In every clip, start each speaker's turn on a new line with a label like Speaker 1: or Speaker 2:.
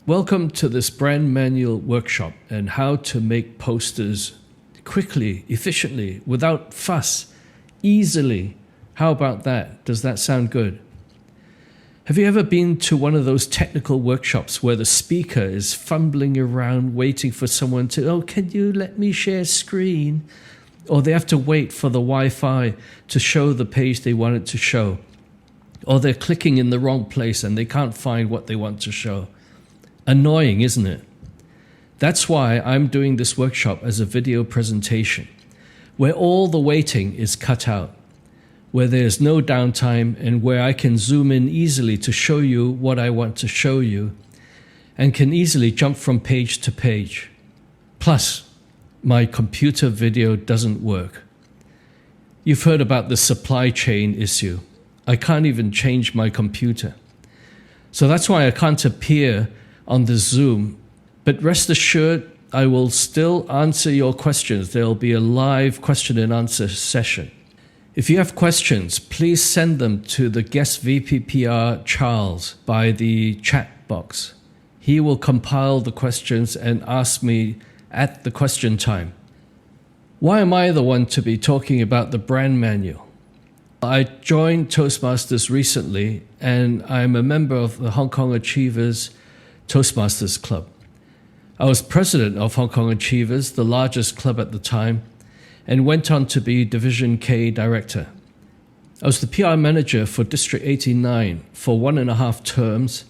Speaker 1: Welcome to this brand manual workshop and how to make posters quickly, efficiently, without fuss, easily. How about that? Does that sound good? Have you ever been to one of those technical workshops where the speaker is fumbling around waiting for someone to, oh, can you let me share screen? Or they have to wait for the Wi-Fi to show the page they wanted to show. Or they're clicking in the wrong place and they can't find what they want to show. Annoying, isn't it? That's why I'm doing this workshop as a video presentation, where all the waiting is cut out, where there's no downtime and where I can zoom in easily to show you what I want to show you and can easily jump from page to page. Plus, my computer video doesn't work. You've heard about the supply chain issue. I can't even change my computer. So that's why I can't appear on the Zoom, but rest assured I will still answer your questions. There will be a live question and answer session. If you have questions, please send them to the guest VPPR Charles by the chat box. He will compile the questions and ask me at the question time. Why am I the one to be talking about the brand manual? I joined Toastmasters recently and I'm a member of the Hong Kong Achievers Toastmasters Club. I was president of Hong Kong Achievers, the largest club at the time, and went on to be Division K director. I was the PR manager for District 89 for 1.5 terms,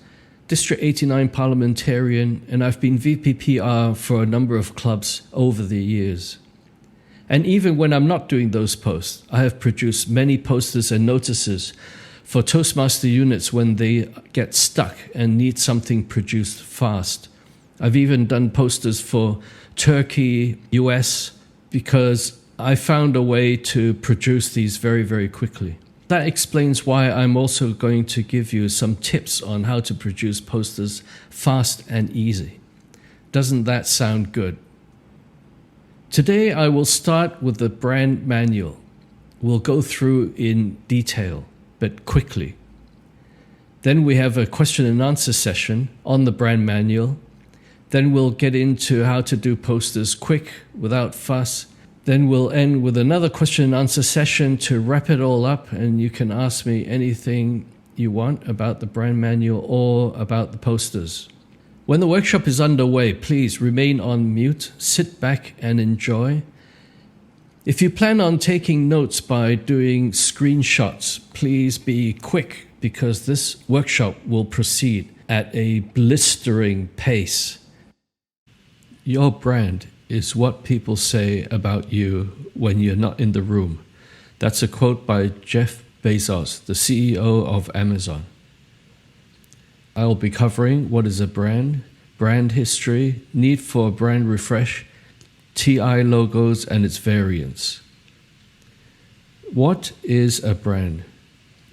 Speaker 1: District 89 parliamentarian, and I've been VPPR for a number of clubs over the years. And even when I'm not doing those posts, I have produced many posters and notices for Toastmaster units when they get stuck and need something produced fast. I've even done posters for Turkey, US, because I found a way to produce these very, very quickly. That explains why I'm also going to give you some tips on how to produce posters fast and easy. Doesn't that sound good? Today I will start with the brand manual. We'll go through in detail, but quickly. Then we have a question and answer session on the brand manual. Then we'll get into how to do posters quick, without fuss. Then we'll end with another question and answer session to wrap it all up, and you can ask me anything you want about the brand manual or about the posters. When the workshop is underway, please remain on mute, sit back and enjoy. If you plan on taking notes by doing screenshots, please be quick because this workshop will proceed at a blistering pace. Your brand is what people say about you when you're not in the room. That's a quote by Jeff Bezos, the CEO of Amazon. I'll be covering what is a brand, brand history, need for a brand refresh, TI logos and its variants. What is a brand?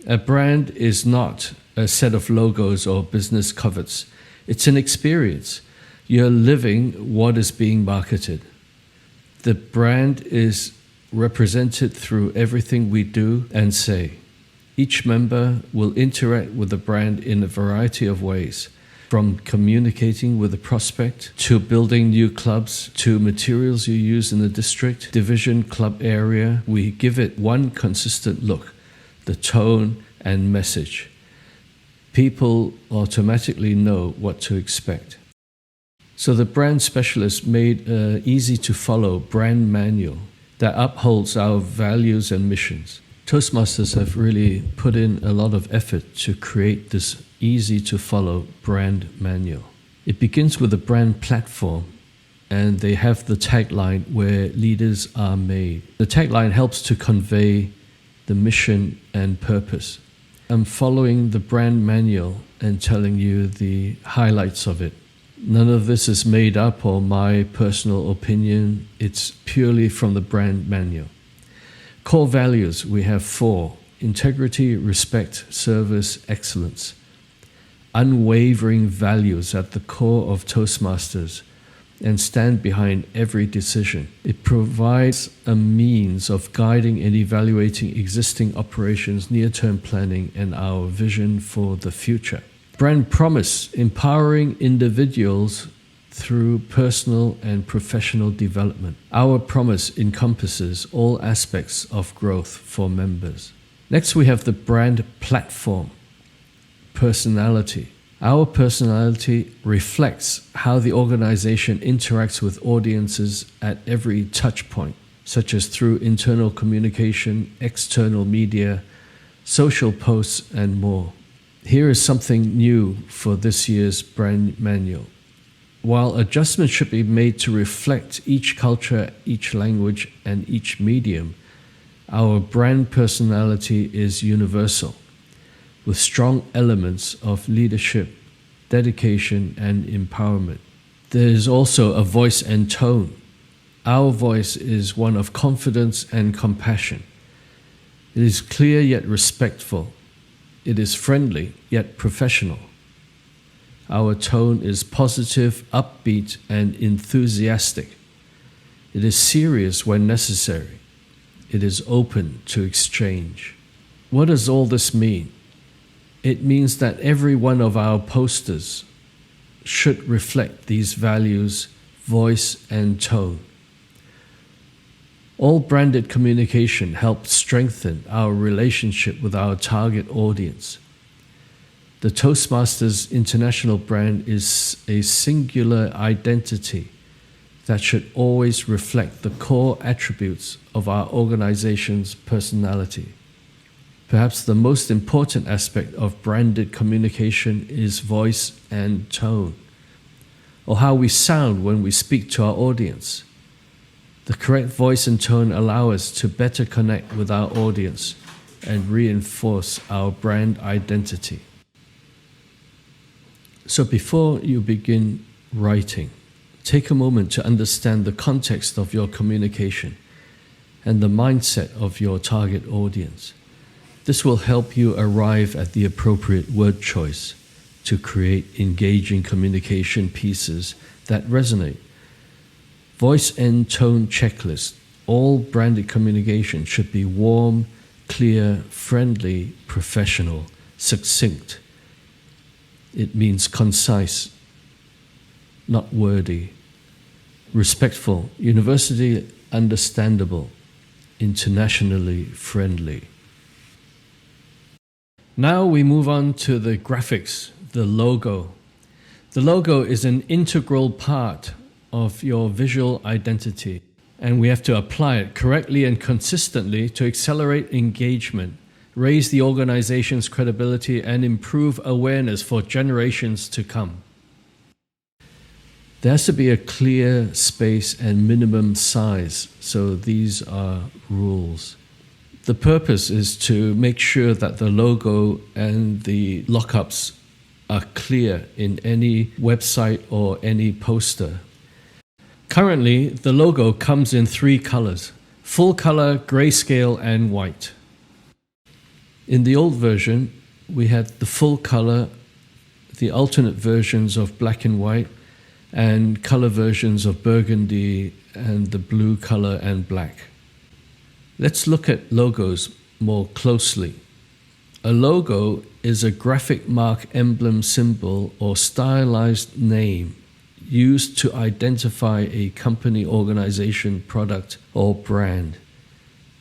Speaker 1: A brand is not a set of logos or business covers. It's an experience. You're living what is being marketed. The brand is represented through everything we do and say. Each member will interact with the brand in a variety of ways, from communicating with the prospect, to building new clubs, to materials you use in the district, division, club area. We give it one consistent look, the tone and message. People automatically know what to expect. So the brand specialist made an easy-to-follow brand manual that upholds our values and missions. Toastmasters have really put in a lot of effort to create this easy-to-follow brand manual. It begins with a brand platform, and they have the tagline where leaders are made. The tagline helps to convey the mission and purpose. I'm following the brand manual and telling you the highlights of it. None of this is made up or my personal opinion. It's purely from the brand manual. Core values, we have 4. Integrity, respect, service, excellence. Unwavering values at the core of Toastmasters and stand behind every decision. It provides a means of guiding and evaluating existing operations, near-term planning, and our vision for the future. Brand promise, empowering individuals through personal and professional development. Our promise encompasses all aspects of growth for members. Next, we have the brand platform, personality. Our personality reflects how the organization interacts with audiences at every touch point, such as through internal communication, external media, social posts, and more. Here is something new for this year's brand manual. While adjustments should be made to reflect each culture, each language, and each medium, our brand personality is universal, with strong elements of leadership, dedication, and empowerment. There is also a voice and tone. Our voice is one of confidence and compassion. It is clear yet respectful. It is friendly yet professional. Our tone is positive, upbeat, and enthusiastic. It is serious when necessary. It is open to exchange. What does all this mean? It means that every one of our posters should reflect these values, voice, and tone. All branded communication helps strengthen our relationship with our target audience. The Toastmasters International brand is a singular identity that should always reflect the core attributes of our organization's personality. Perhaps the most important aspect of branded communication is voice and tone, or how we sound when we speak to our audience. The correct voice and tone allow us to better connect with our audience and reinforce our brand identity. So before you begin writing, take a moment to understand the context of your communication and the mindset of your target audience. This will help you arrive at the appropriate word choice to create engaging communication pieces that resonate. Voice and tone checklist. All branded communication should be warm, clear, friendly, professional, succinct. It means concise, not wordy, respectful, universally understandable, internationally friendly. Now we move on to the graphics, the logo. The logo is an integral part of your visual identity, and we have to apply it correctly and consistently to accelerate engagement, raise the organization's credibility, and improve awareness for generations to come. There has to be a clear space and minimum size, so these are rules. The purpose is to make sure that the logo and the lockups are clear in any website or any poster. Currently, the logo comes in 3 colors: full color, grayscale, and white. In the old version, we had the full color, the alternate versions of black and white, and color versions of burgundy and the blue color and black. Let's look at logos more closely. A logo is a graphic mark, emblem, symbol, or stylized name used to identify a company, organization, product, or brand.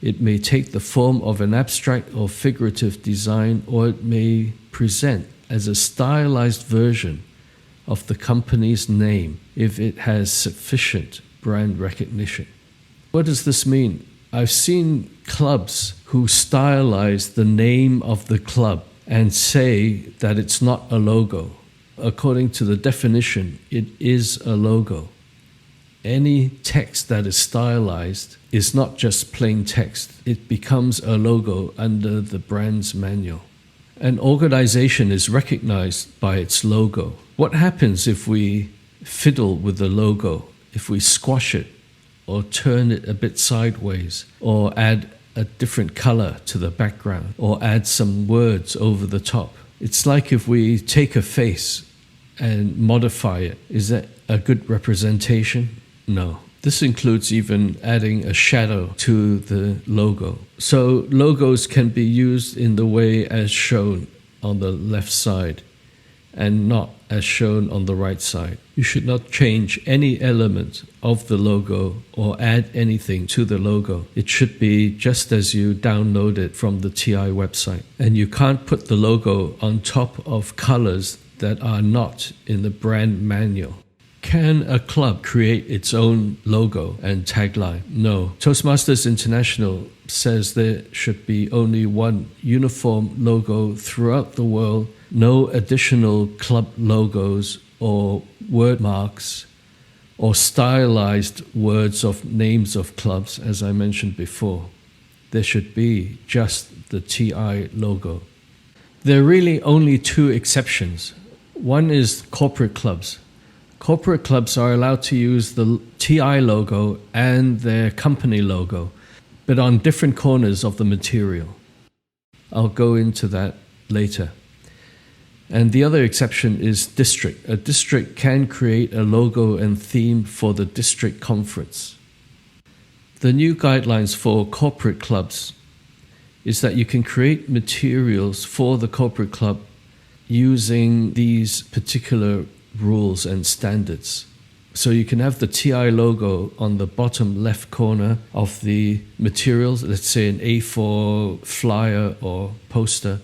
Speaker 1: It may take the form of an abstract or figurative design, or it may present as a stylized version of the company's name if it has sufficient brand recognition. What does this mean? I've seen clubs who stylize the name of the club and say that it's not a logo. According to the definition, it is a logo. Any text that is stylized is not just plain text. It becomes a logo under the brand's manual. An organization is recognized by its logo. What happens if we fiddle with the logo, if we squash it or turn it a bit sideways, or add a different color to the background, or add some words over the top? It's like if we take a face and modify it. Is that a good representation? No. This includes even adding a shadow to the logo. So logos can be used in the way as shown on the left side. and not as shown on the right side. You should not change any element of the logo or add anything to the logo. It should be just as you download it from the TI website. And you can't put the logo on top of colors that are not in the brand manual. Can a club create its own logo and tagline? No. Toastmasters International says there should be only one uniform logo throughout the world, no additional club logos or word marks or stylized words of names of clubs, as I mentioned before. There should be just the TI logo. There are really only two exceptions. One is corporate clubs. Corporate clubs are allowed to use the TI logo and their company logo, but on different corners of the material. I'll go into that later. And the other exception is district. A district can create a logo and theme for the district conference. The new guidelines for corporate clubs is that you can create materials for the corporate club using these particular rules and standards. So you can have the TI logo on the bottom left corner of the materials, let's say an A4 flyer or poster,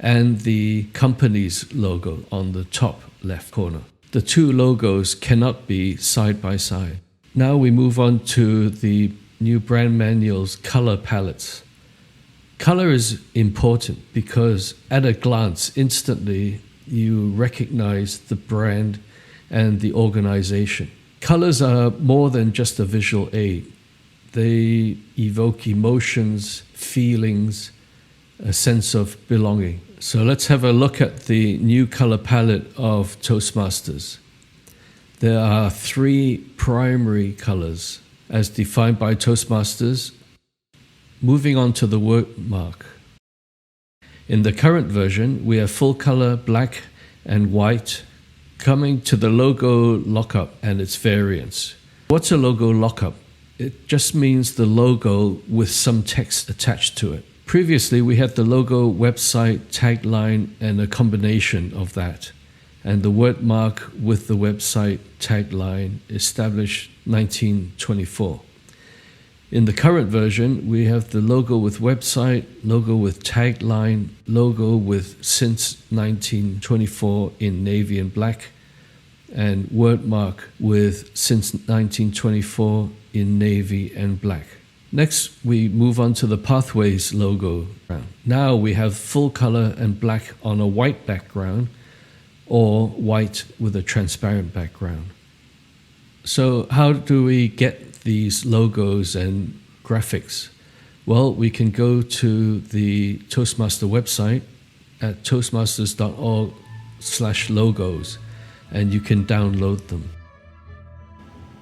Speaker 1: and the company's logo on the top left corner. The two logos cannot be side by side. Now we move on to the new brand manual's color palettes. Color is important because at a glance, instantly, you recognize the brand and the organization. Colors are more than just a visual aid. They evoke emotions, feelings, a sense of belonging. So let's have a look at the new color palette of Toastmasters. There are three primary colors as defined by Toastmasters. Moving on to the word mark. In the current version, we have full color black and white. Coming to the logo lockup and its variants. What's a logo lockup? It just means the logo with some text attached to it. Previously, we had the logo, website, tagline, and a combination of that. And the word mark with the website tagline established 1924. In the current version, we have the logo with website, logo with tagline, logo with since 1924 in navy and black, and word mark with since 1924 in navy and black. Next, we move on to the Pathways logo. Now we have full color and black on a white background, or white with a transparent background. So how do we get these logos and graphics? Well, we can go to the Toastmaster website at toastmasters.org/logos and you can download them.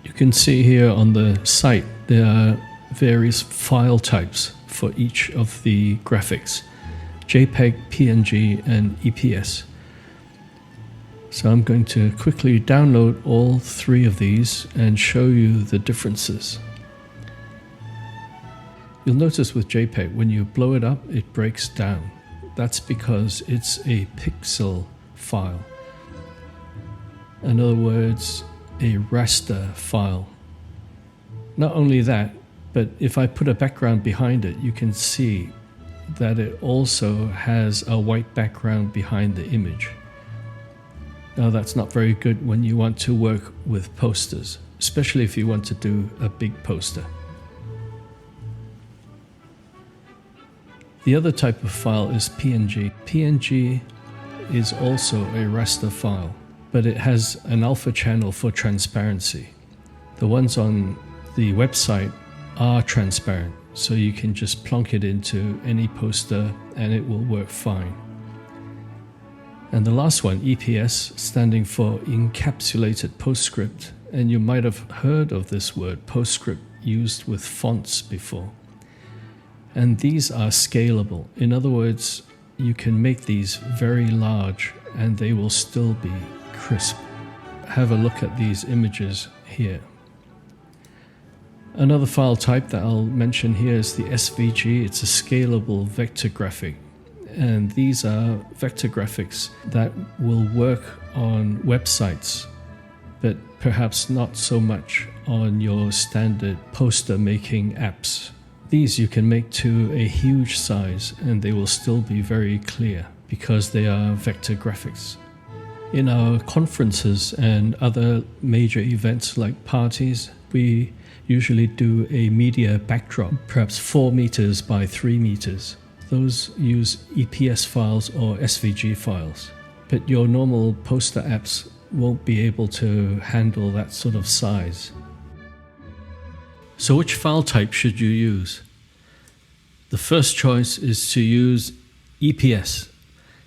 Speaker 1: You can see here on the site there are various file types for each of the graphics: JPEG, PNG, and EPS. So I'm going to quickly download all three of these and show you the differences. You'll notice with JPEG, when you blow it up, it breaks down. That's because it's a pixel file. In other words, a raster file. Not only that, but if I put a background behind it, you can see that it also has a white background behind the image. Now that's not very good when you want to work with posters, especially if you want to do a big poster. The other type of file is PNG. PNG is also a raster file, but it has an alpha channel for transparency. The ones on the website are transparent, so you can just plonk it into any poster and it will work fine. And the last one, EPS, standing for Encapsulated Postscript. And you might have heard of this word, postscript, used with fonts before. And these are scalable. In other words, you can make these very large and they will still be crisp. Have a look at these images here. Another file type that I'll mention here is the SVG. It's a scalable vector graphic. And these are vector graphics that will work on websites, but perhaps not so much on your standard poster making apps. These you can make to a huge size and they will still be very clear because they are vector graphics. In our conferences and other major events like parties, we usually do a media backdrop, perhaps 4 meters by 3 meters. Those use EPS files or SVG files, but your normal poster apps won't be able to handle that sort of size. So which file type should you use? The first choice is to use EPS.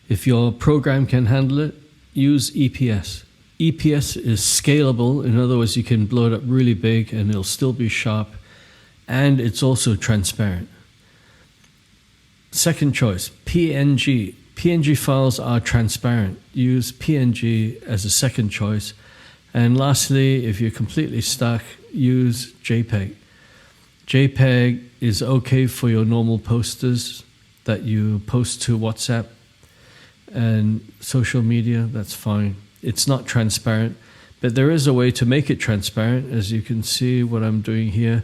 Speaker 1: If your program can handle it, use EPS. EPS is scalable, in other words, you can blow it up really big and it'll still be sharp, and it's also transparent. Second choice, PNG. PNG files are transparent. Use PNG as a second choice. And lastly, if you're completely stuck, use JPEG. JPEG is okay for your normal posters that you post to WhatsApp and social media, that's fine. It's not transparent, but there is a way to make it transparent, as you can see what I'm doing here,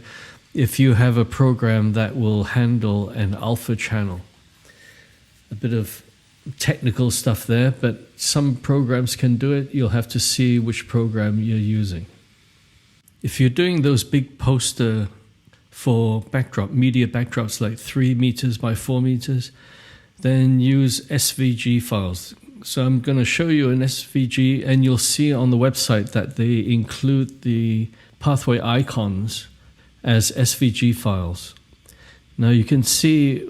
Speaker 1: if you have a program that will handle an alpha channel. A bit of technical stuff there, but some programs can do it. You'll have to see which program you're using. If you're doing those big poster for backdrop, media backdrops like 3 meters by 4 meters, then use SVG files. So I'm going to show you an SVG, and you'll see on the website that they include the pathway icons as SVG files. Now you can see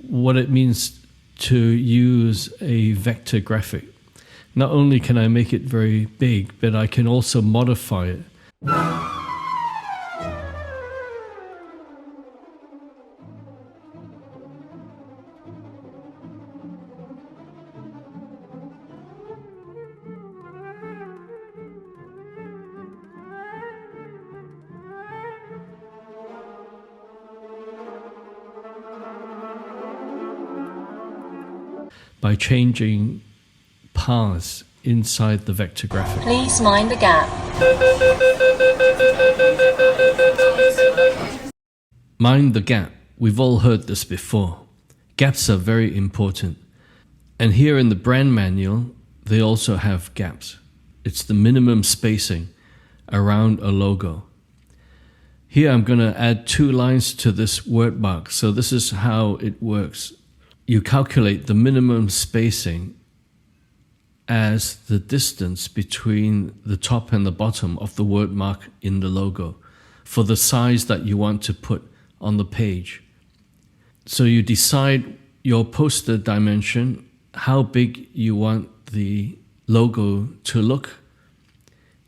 Speaker 1: what it means to use a vector graphic. Not only can I make it very big, but I can also modify it. By changing paths inside the vector graphic.
Speaker 2: Please mind the gap.
Speaker 1: Mind the gap. We've all heard this before. Gaps are very important. And here in the brand manual, they also have gaps. It's the minimum spacing around a logo. Here I'm going to add 2 lines to this word mark. So this is how it works. You calculate the minimum spacing as the distance between the top and the bottom of the word mark in the logo for the size that you want to put on the page. So you decide your poster dimension, how big you want the logo to look,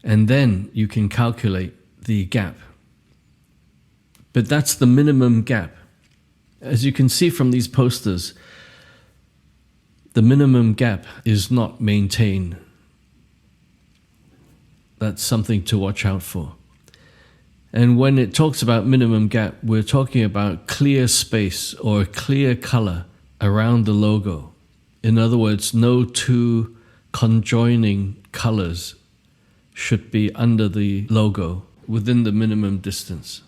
Speaker 1: and then you can calculate the gap. But that's the minimum gap. As you can see from these posters, the minimum gap is not maintained. That's something to watch out for. And when it talks about minimum gap, we're talking about clear space or clear color around the logo. In other words, no 2 conjoining colors should be under the logo within the minimum distance.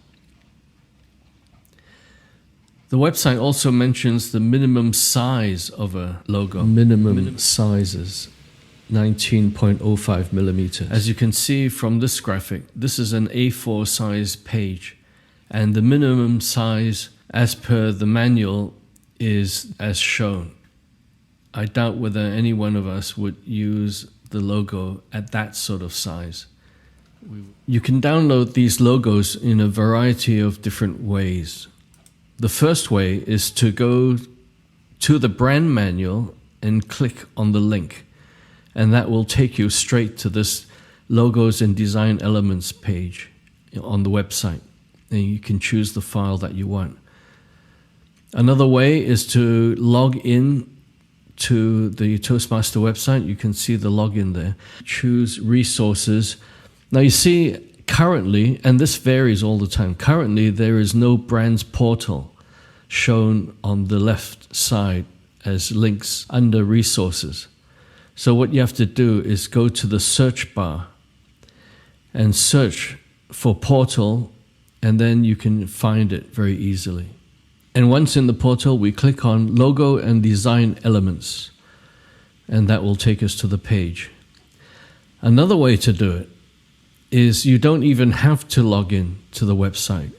Speaker 1: The website also mentions the minimum size of a logo. Minimum sizes, 19.05 millimeter. As you can see from this graphic, this is an A4 size page, and the minimum size as per the manual is as shown. I doubt whether any one of us would use the logo at that sort of size. You can download these logos in a variety of different ways. The first way is to go to the brand manual and click on the link, and that will take you straight to this logos and design elements page on the website, and you can choose the file that you want. Another way is to log in to the Toastmaster website. You can see the login there. Choose resources. Now you see currently, and this varies all the time, currently there is no brands portal shown on the left side as links under resources. So what you have to do is go to the search bar and search for portal, and then you can find it very easily. And once in the portal, we click on logo and design elements, and that will take us to the page. Another way to do it is you don't even have to log in to the website,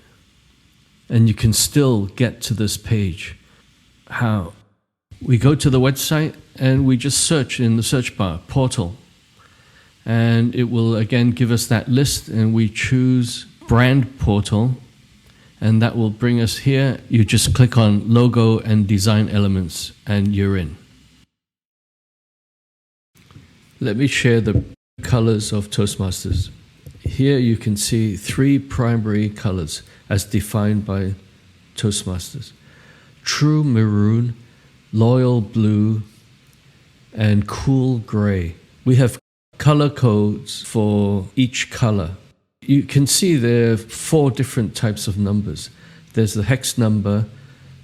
Speaker 1: and you can still get to this page. How? We go to the website and we just search in the search bar, portal. And it will again give us that list, and we choose brand portal, and that will bring us here. You just click on logo and design elements and you're in. Let me share the colors of Toastmasters. Here you can see 3 primary colors as defined by Toastmasters: true maroon, loyal blue, and cool gray. We have color codes for each color. You can see there are 4 different types of numbers. There's the hex number.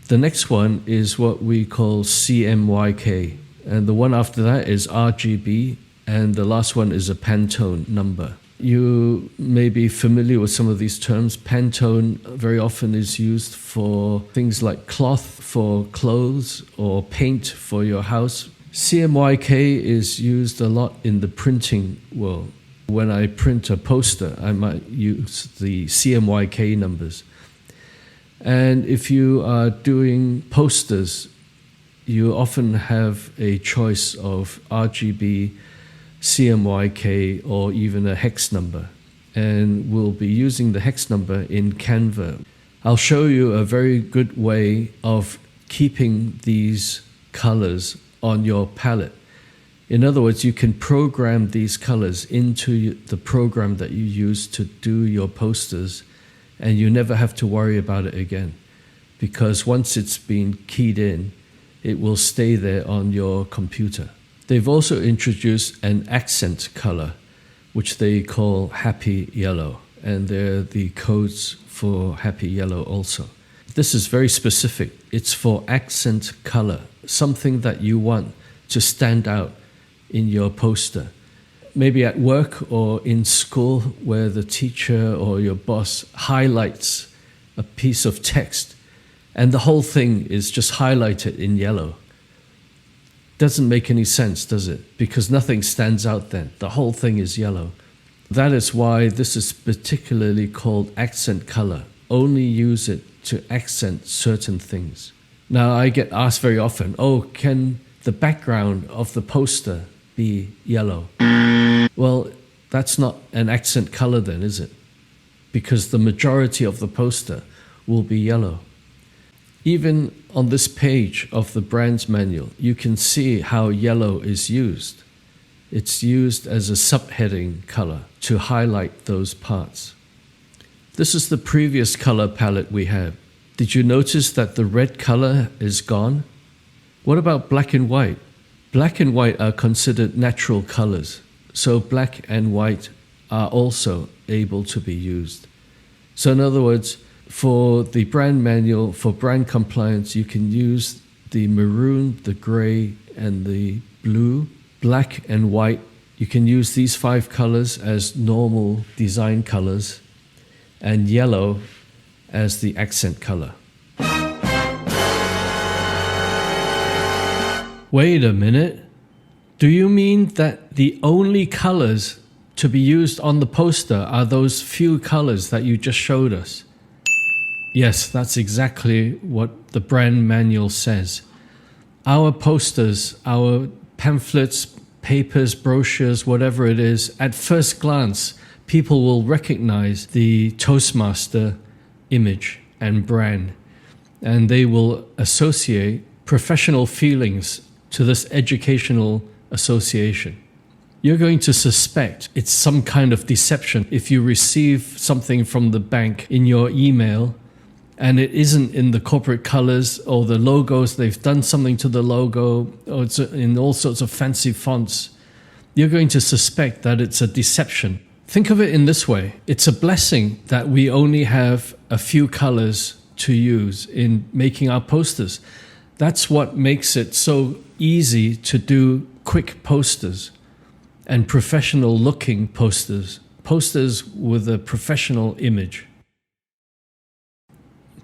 Speaker 1: The next one is what we call CMYK, and the one after that is RGB, and the last one is a Pantone number. You may be familiar with some of these terms. Pantone very often is used for things like cloth for clothes or paint for your house. CMYK is used a lot in the printing world. When I print a poster, I might use the CMYK numbers. And if you are doing posters, you often have a choice of RGB, CMYK, or even a hex number. And we'll be using the hex number in Canva. I'll show you a very good way of keeping these colors on your palette. In other words, you can program these colors into the program that you use to do your posters, and you never have to worry about it again, because once it's been keyed in, it will stay there on your computer. They've also introduced an accent color, which they call happy yellow, and they're the codes for happy yellow also. This is very specific. It's for accent color, something that you want to stand out in your poster. Maybe at work or in school, where the teacher or your boss highlights a piece of text and the whole thing is just highlighted in yellow. Doesn't make any sense, does it? Because nothing stands out then. The whole thing is yellow. That is why this is particularly called accent color. Only use it to accent certain things. Now, I get asked very often, can the background of the poster be yellow? Well, that's not an accent color then, is it? Because the majority of the poster will be yellow. Even on this page of the brand's manual, you can see how yellow is used. It's used as a subheading color to highlight those parts. This is the previous color palette we had. Did you notice that the red color is gone? What about black and white? Black and white are considered natural colors, so black and white are also able to be used. So in other words, for the brand manual, for brand compliance, you can use the maroon, the gray, and the blue. Black and white, you can use these 5 colors as normal design colors, and yellow as the accent color. Wait a minute. Do you mean that the only colors to be used on the poster are those few colors that you just showed us? Yes, that's exactly what the brand manual says. Our posters, our pamphlets, papers, brochures, whatever it is, at first glance, people will recognize the Toastmaster image and brand, and they will associate professional feelings to this educational association. You're going to suspect it's some kind of deception if you receive something from the bank in your email and it isn't in the corporate colors or the logos. They've done something to the logo, or it's in all sorts of fancy fonts. You're going to suspect that it's a deception. Think of it in this way. It's a blessing that we only have a few colors to use in making our posters. That's what makes it so easy to do quick posters and professional looking posters, posters with a professional image.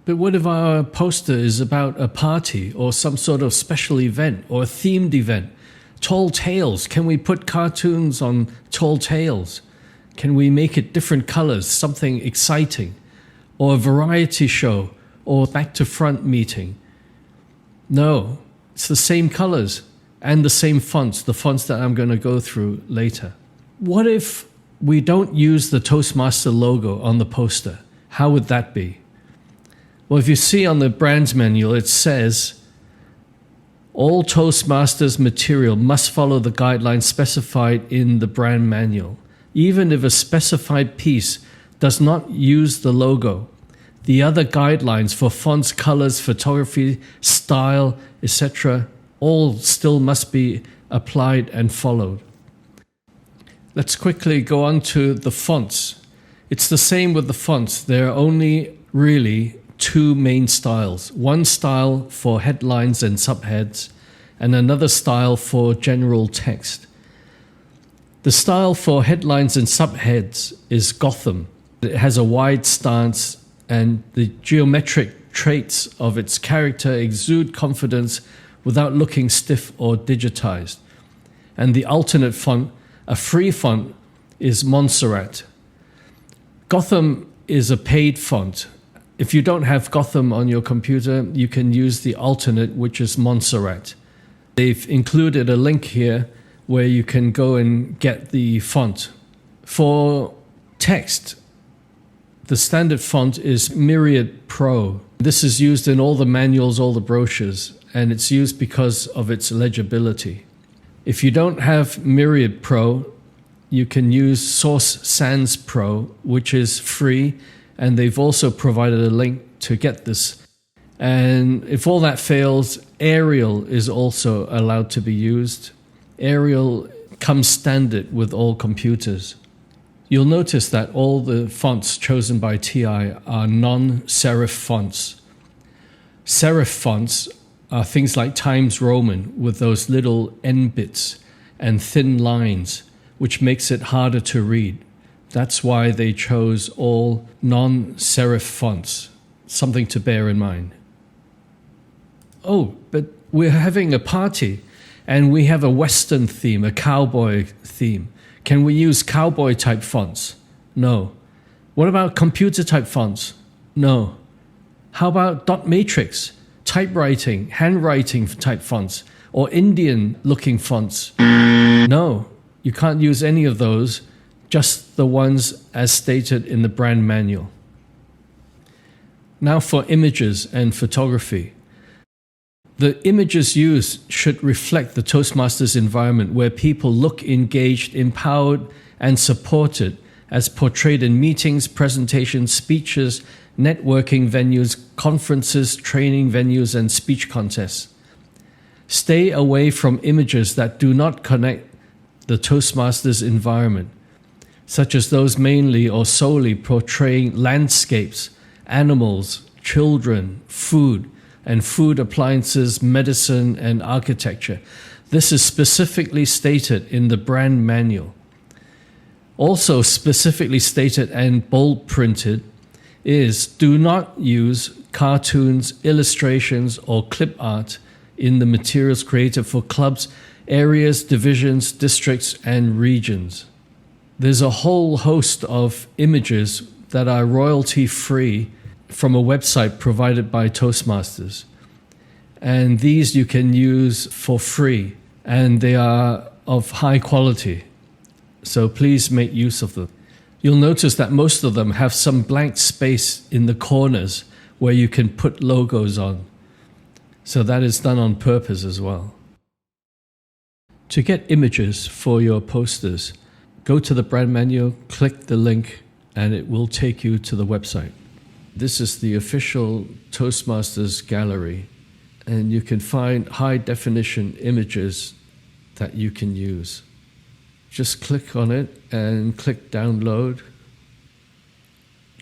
Speaker 1: But what if our poster is about a party or some sort of special event or a themed event? Tall tales, can we put cartoons on tall tales? Can we make it different colors, something exciting? Or a variety show or back to front meeting? No, it's the same colors and the same fonts, the fonts that I'm going to go through later. What if we don't use the Toastmaster logo on the poster? How would that be? Well, if you see on the brand's manual, it says, all Toastmasters material must follow the guidelines specified in the brand manual. Even if a specified piece does not use the logo, the other guidelines for fonts, colors, photography, style, etc., all still must be applied and followed. Let's quickly go on to the fonts. It's the same with the fonts. There are only really two main styles. One style for headlines and subheads, and another style for general text. The style for headlines and subheads is Gotham. It has a wide stance, and the geometric traits of its character exude confidence without looking stiff or digitized. And the alternate font, a free font, is Montserrat. Gotham is a paid font. If you don't have Gotham on your computer, you can use the alternate, which is Montserrat. They've included a link here where you can go and get the font. For text, the standard font is Myriad Pro. This is used in all the manuals, all the brochures, and it's used because of its legibility. If you don't have Myriad Pro, you can use Source Sans Pro, which is free, and they've also provided a link to get this. And if all that fails, Arial is also allowed to be used. Arial comes standard with all computers. You'll notice that all the fonts chosen by TI are non-serif fonts. Serif fonts are things like Times Roman with those little end bits and thin lines, which makes it harder to read. That's why they chose all non-serif fonts, something to bear in mind. Oh, but we're having a party and we have a Western theme, a cowboy theme. Can we use cowboy type fonts? No. What about computer type fonts? No. How about dot matrix, typewriting, handwriting type fonts, or Indian looking fonts? No, you can't use any of those, just the ones as stated in the brand manual. Now for images and photography. The images used should reflect the Toastmasters environment where people look engaged, empowered, and supported as portrayed in meetings, presentations, speeches, networking venues, conferences, training venues, and speech contests. Stay away from images that do not connect the Toastmasters environment, such as those mainly or solely portraying landscapes, animals, children, food, and food appliances, medicine, and architecture. This is specifically stated in the brand manual. Also specifically stated and bold printed is do not use cartoons, illustrations, or clip art in the materials created for clubs, areas, divisions, districts, and regions. There's a whole host of images that are royalty-free from a website provided by Toastmasters. And these you can use for free, and they are of high quality. So please make use of them. You'll notice that most of them have some blank space in the corners where you can put logos on. So that is done on purpose as well. To get images for your posters, go to the brand manual, click the link, and it will take you to the website. This is the official Toastmasters gallery, and you can find high-definition images that you can use. Just click on it and click download.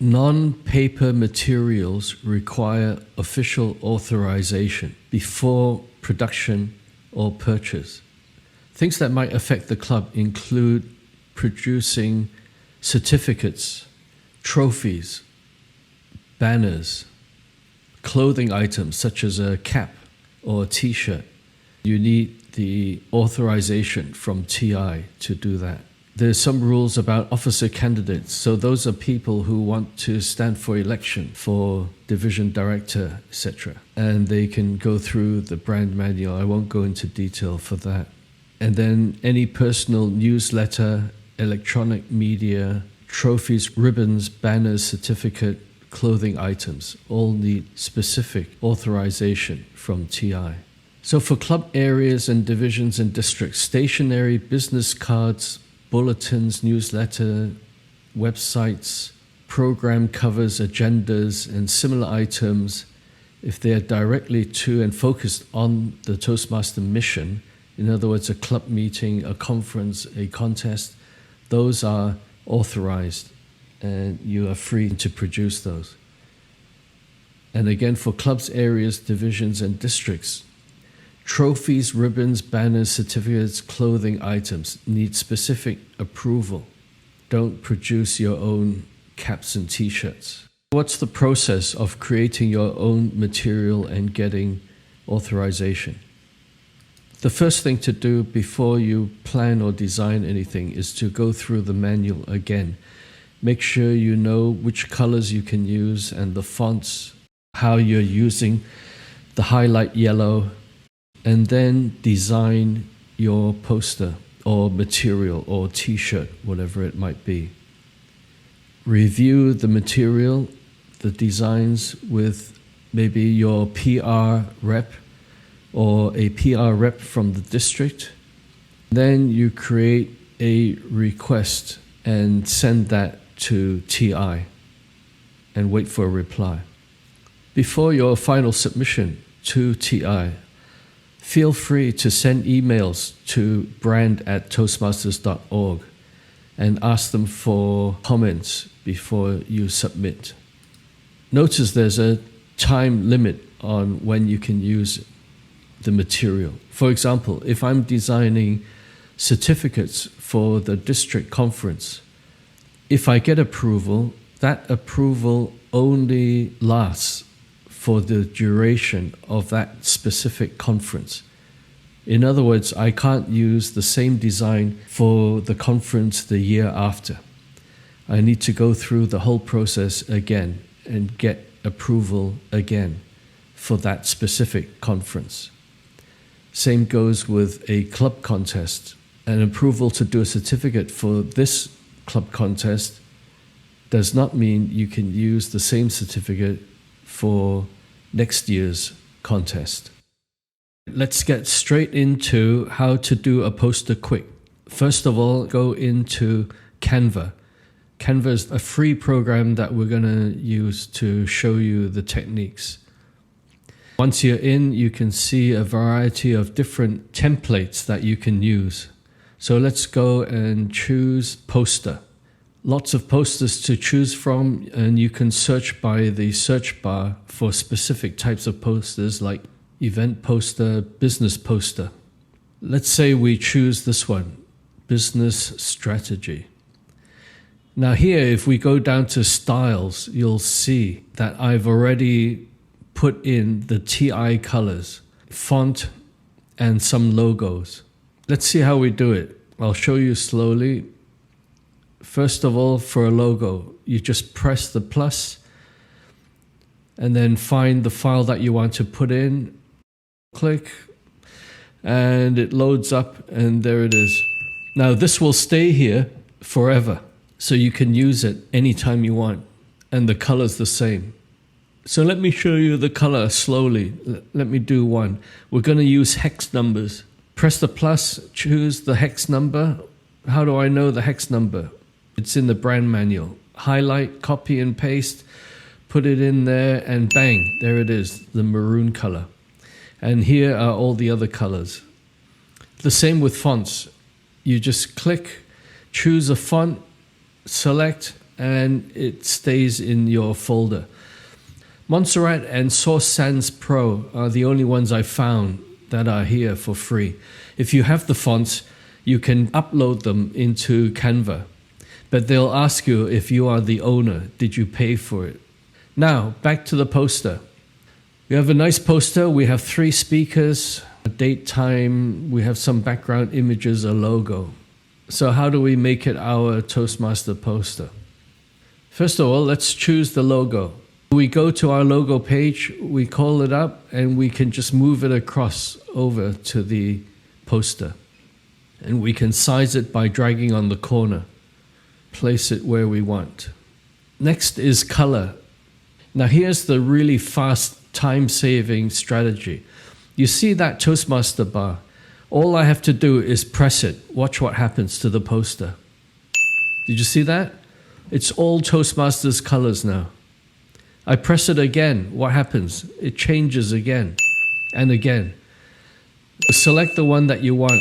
Speaker 1: Non-paper materials require official authorization before production or purchase. Things that might affect the club include producing certificates, trophies, banners, clothing items such as a cap or a t-shirt. You need the authorization from TI to do that. There's some rules about officer candidates. So those are people who want to stand for election for division director, etc. And they can go through the brand manual. I won't go into detail for that. And then any personal newsletter, electronic media, trophies, ribbons, banners, certificate, clothing items all need specific authorization from TI. So for club areas and divisions and districts, stationery, business cards, bulletins, newsletter, websites, program covers, agendas, and similar items, if they are directly to and focused on the Toastmaster mission, in other words, a club meeting, a conference, a contest, those are authorized and you are free to produce those. And again, for clubs, areas, divisions, and districts, trophies, ribbons, banners, certificates, clothing items need specific approval. Don't produce your own caps and t-shirts. What's the process of creating your own material and getting authorization? The first thing to do before you plan or design anything is to go through the manual again. Make sure you know which colors you can use and the fonts, how you're using the highlight yellow, and then design your poster or material or t-shirt, whatever it might be. Review the material, the designs with maybe your PR rep or a PR rep from the district. Then you create a request and send that to TI and wait for a reply. Before your final submission to TI, feel free to send emails to brand@toastmasters.org and ask them for comments before you submit. Notice there's a time limit on when you can use the material. For example, if I'm designing certificates for the district conference, if I get approval, that approval only lasts for the duration of that specific conference. In other words, I can't use the same design for the conference the year after. I need to go through the whole process again and get approval again for that specific conference. Same goes with a club contest. An approval to do a certificate for this club contest does not mean you can use the same certificate for next year's contest. Let's get straight into how to do a poster quick. First of all, go into Canva. Canva is a free program that we're going to use to show you the techniques. Once you're in, you can see a variety of different templates that you can use. So let's go and choose poster. Lots of posters to choose from, and you can search by the search bar for specific types of posters like event poster, business poster. Let's say we choose this one, business strategy. Now here, if we go down to styles, you'll see that I've already put in the TI colors, font, and some logos. Let's see how we do it. I'll show you slowly. First of all, for a logo, you just press the plus and then find the file that you want to put in. Click, and it loads up, and there it is. Now this will stay here forever, so you can use it anytime you want, and the color's the same. So let me show you the color slowly. Let me do one. We're going to use hex numbers. Press the plus, choose the hex number. How do I know the hex number? It's in the brand manual. Highlight, copy and paste, put it in there, and bang, there it is, the maroon color. And here are all the other colors. The same with fonts. You just click, choose a font, select, and it stays in your folder. Montserrat and Source Sans Pro are the only ones I found that are here for free. If you have the fonts, you can upload them into Canva, but they'll ask you if you are the owner, did you pay for it? Now, back to the poster. We have a nice poster. We have 3 speakers, a date, time, we have some background images, a logo. So how do we make it our Toastmaster poster? First of all, let's choose the logo. We go to our logo page, we call it up, and we can just move it across over to the poster. And we can size it by dragging on the corner. Place it where we want. Next is color. Now here's the really fast time-saving strategy. You see that Toastmaster bar? All I have to do is press it. Watch what happens to the poster. Did you see that? It's all Toastmasters colors now. I press it again. What happens? It changes again and again. Select the one that you want.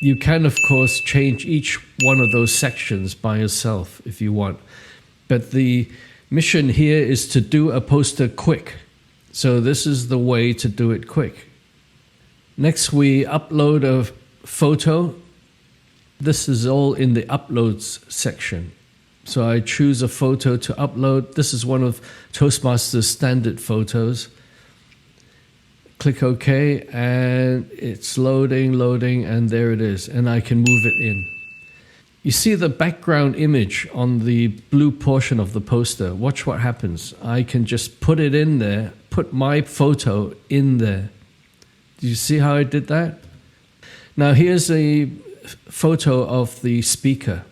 Speaker 1: You can, of course, change each one of those sections by yourself if you want. But the mission here is to do a poster quick. So this is the way to do it quick. Next, we upload a photo. This is all in the uploads section. So I choose a photo to upload. This is one of Toastmasters' standard photos. Click OK, and it's loading, and there it is. And I can move it in. You see the background image on the blue portion of the poster. Watch what happens. I can just put it in there, put my photo in there. Do you see how I did that? Now here's a photo of the speaker.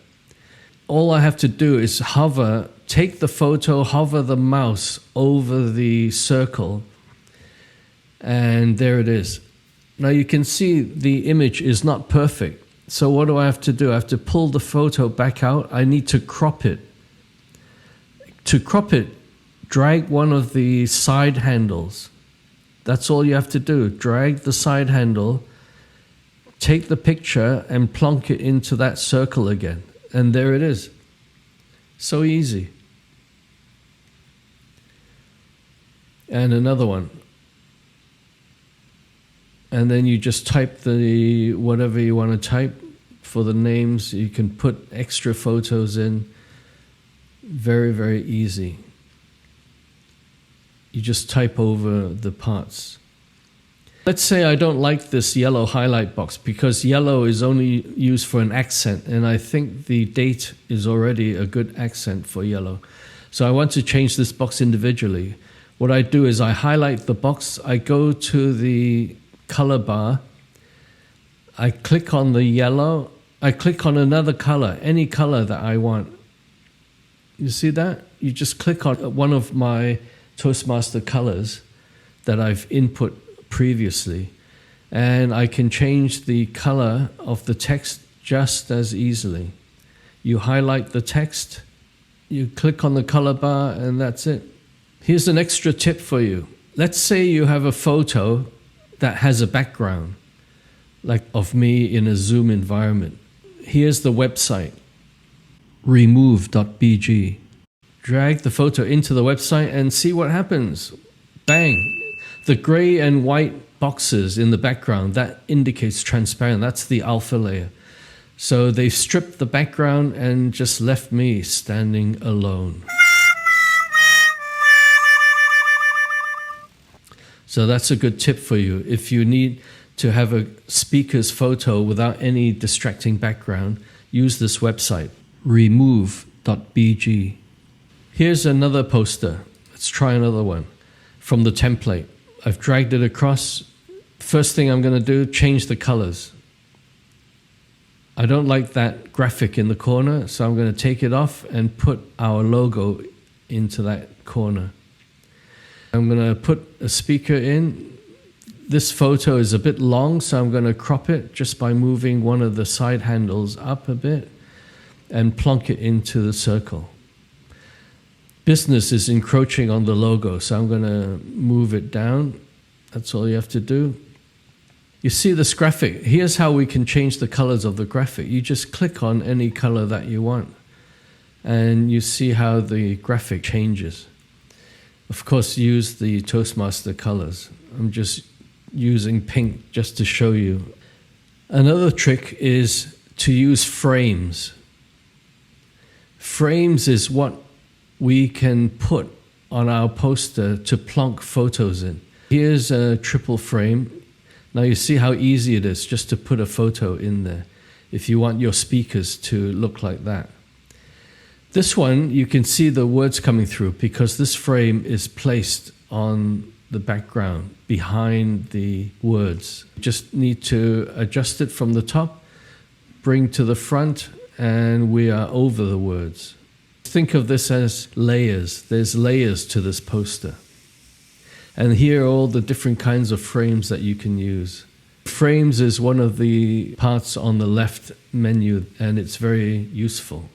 Speaker 1: All I have to do is hover, take the photo, hover the mouse over the circle, and there it is. Now you can see the image is not perfect. So what do I have to do? I have to pull the photo back out. I need to crop it. To crop it, drag one of the side handles. That's all you have to do. Drag the side handle, take the picture and plonk it into that circle again. And there it is. So easy. And another one. And then you just type the whatever you want to type for the names. You can put extra photos in. Very, very easy. You just type over the parts. Let's say I don't like this yellow highlight box because yellow is only used for an accent, and I think the date is already a good accent for yellow. So I want to change this box individually. What I do is I highlight the box, I go to the color bar, I click on the yellow, I click on another color, any color that I want. You see that? You just click on one of my Toastmaster colors that I've input previously, and I can change the color of the text just as easily. You highlight the text, you click on the color bar, and that's it. Here's an extra tip for you. Let's say you have a photo that has a background, like of me in a Zoom environment. Here's the website, remove.bg. Drag the photo into the website and see what happens. Bang! The gray and white boxes in the background, that indicates transparent. That's the alpha layer. So they've stripped the background and just left me standing alone. So that's a good tip for you. If you need to have a speaker's photo without any distracting background, use this website, remove.bg. Here's another poster. Let's try another one from the template. I've dragged it across. First thing I'm going to do, change the colors. I don't like that graphic in the corner, so I'm going to take it off and put our logo into that corner. I'm going to put a speaker in. This photo is a bit long, so I'm going to crop it just by moving one of the side handles up a bit and plonk it into the circle. Business is encroaching on the logo, so I'm going to move it down. That's all you have to do. You see this graphic. Here's how we can change the colors of the graphic. You just click on any color that you want. and you see how the graphic changes. Of course, use the Toastmaster colors. I'm just using pink just to show you. Another trick is to use frames. Frames is what we can put on our poster to plonk photos in. Here's a triple frame. Now you see how easy it is just to put a photo in there if you want your speakers to look like that. This one, you can see the words coming through because this frame is placed on the background behind the words. You just need to adjust it from the top, bring to the front, and we are over the words. Think of this as layers. There's layers to this poster. And here are all the different kinds of frames that you can use. Frames is one of the parts on the left menu, and it's very useful.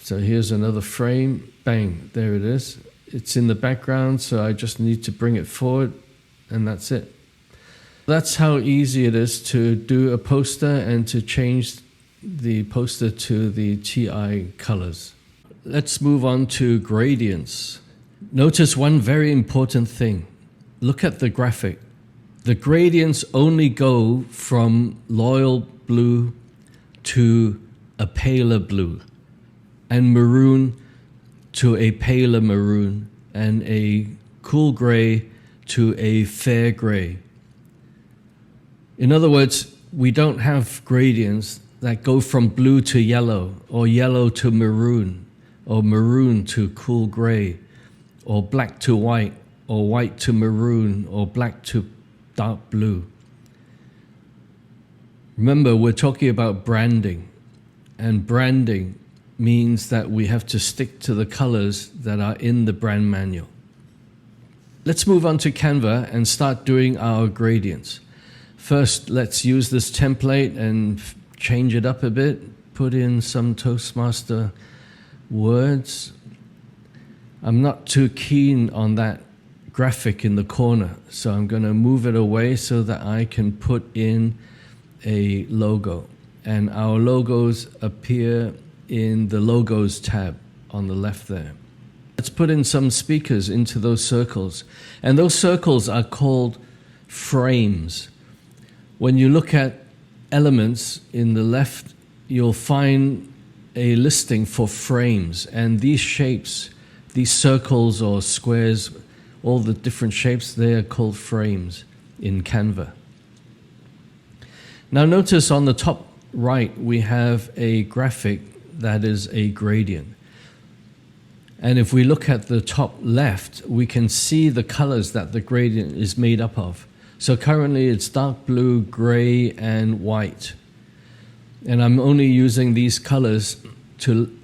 Speaker 1: So here's another frame. Bang, there it is. It's in the background, so I just need to bring it forward, and that's it. That's how easy it is to do a poster and to change the poster to the TI colors. Let's move on to gradients. Notice one very important thing. Look at the graphic. The gradients only go from loyal blue to a paler blue, and maroon to a paler maroon, and a cool gray to a fair gray. In other words, we don't have gradients that go from blue to yellow, or yellow to maroon, or maroon to cool gray, or black to white, or white to maroon, or black to dark blue. Remember, we're talking about branding, and branding means that we have to stick to the colors that are in the brand manual. Let's move on to Canva and start doing our gradients. First, let's use this template and change it up a bit, put in some Toastmaster words. I'm not too keen on that graphic in the corner, so I'm going to move it away so that I can put in a logo. And our logos appear in the Logos tab on the left there. Let's put in some speakers into those circles. And those circles are called frames. When you look at elements in the left, you'll find a listing for frames. And these shapes, these circles or squares, all the different shapes, they are called frames in Canva. Now notice on the top right, we have a graphic that is a gradient. And if we look at the top left, we can see the colors that the gradient is made up of. So currently it's dark blue, gray, and white. And I'm only using these colors to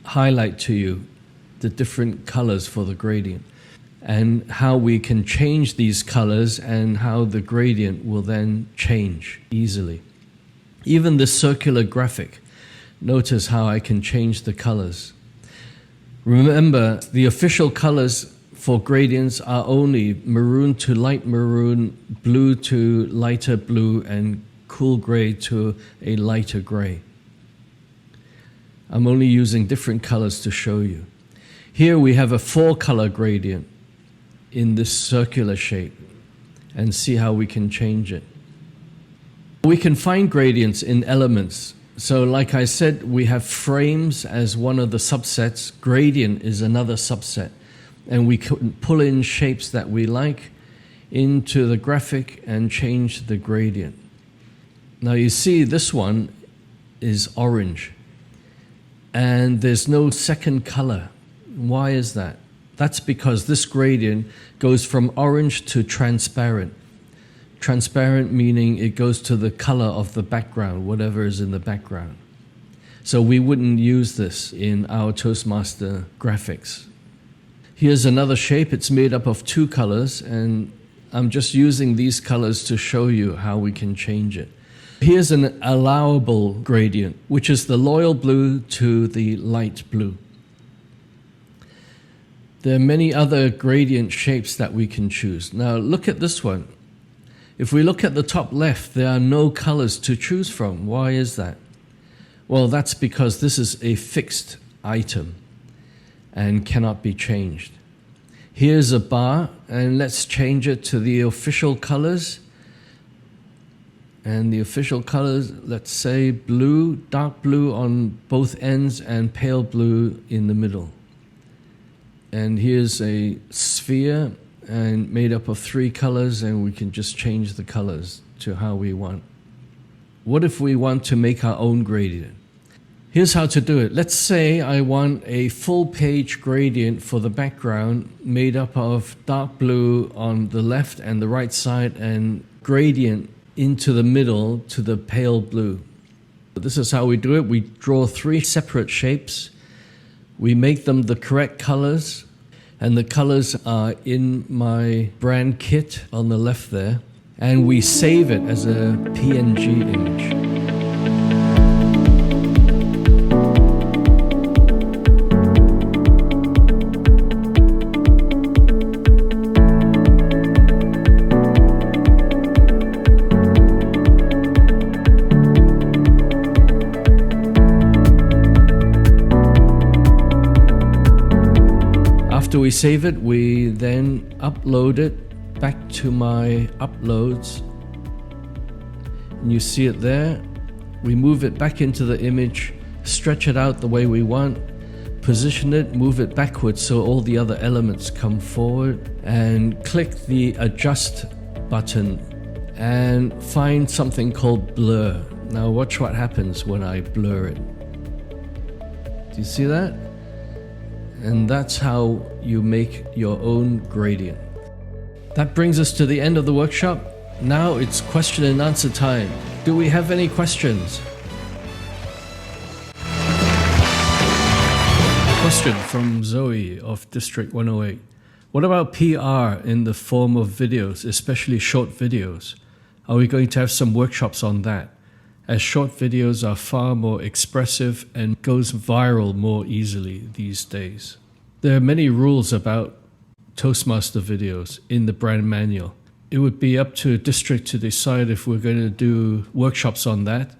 Speaker 1: highlight to you the different colors for the gradient and how we can change these colors and how the gradient will then change easily. Even this circular graphic, notice how I can change the colors. Remember, the official colors for gradients are only maroon to light maroon, blue to lighter blue, and cool gray to a lighter gray. I'm only using different colors to show you. Here we have a 4-color gradient in this circular shape, and see how we can change it. We can find gradients in elements. So like I said, we have frames as one of the subsets. Gradient is another subset. And we can pull in shapes that we like into the graphic and change the gradient. Now you see this one is orange. And there's no second color. Why is that? That's because this gradient goes from orange to transparent. Transparent meaning it goes to the color of the background, whatever is in the background. So we wouldn't use this in our Toastmaster graphics. Here's another shape. It's made up of 2 colors, and I'm just using these colors to show you how we can change it. Here's an allowable gradient, which is the loyal blue to the light blue. There are many other gradient shapes that we can choose. Now look at this one. If we look at the top left, there are no colors to choose from. Why is that? Well, that's because this is a fixed item and cannot be changed. Here's a bar, and let's change it to the official colors. And the official colors, let's say blue, dark blue on both ends and pale blue in the middle. And here's a sphere and made up of 3 colors, and we can just change the colors to how we want. What if we want to make our own gradient? Here's how to do it. Let's say I want a full page gradient for the background made up of dark blue on the left and the right side and gradient into the middle to the pale blue. This is how we do it. We draw 3 separate shapes. We make them the correct colors, and the colors are in my brand kit on the left there, and we save it as a PNG image. After we save it, we then upload it back to my uploads. And you see it there. We move it back into the image, stretch it out the way we want, position it, move it backwards so all the other elements come forward, and click the adjust button and find something called blur. Now watch what happens when I blur it. Do you see that? And that's how you make your own gradient. That brings us to the end of the workshop. Now it's question and answer time. Do we have any questions? Question from Zoe of District 108. What about PR in the form of videos, especially short videos? Are we going to have some workshops on that, as short videos are far more expressive and goes viral more easily these days? There are many rules about Toastmaster videos in the brand manual. It would be up to a district to decide if we're going to do workshops on that.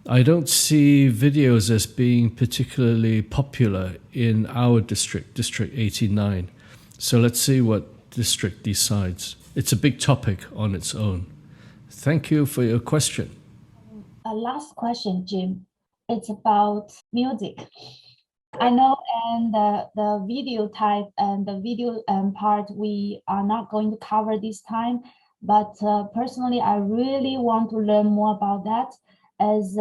Speaker 1: I don't see videos as being particularly popular in our district, District 89. So let's see what district decides. It's a big topic on its own. Thank you for your question.
Speaker 2: A last question, Jim. It's about music. I know, and the video type and the video part we are not going to cover this time, but personally, I really want to learn more about that, as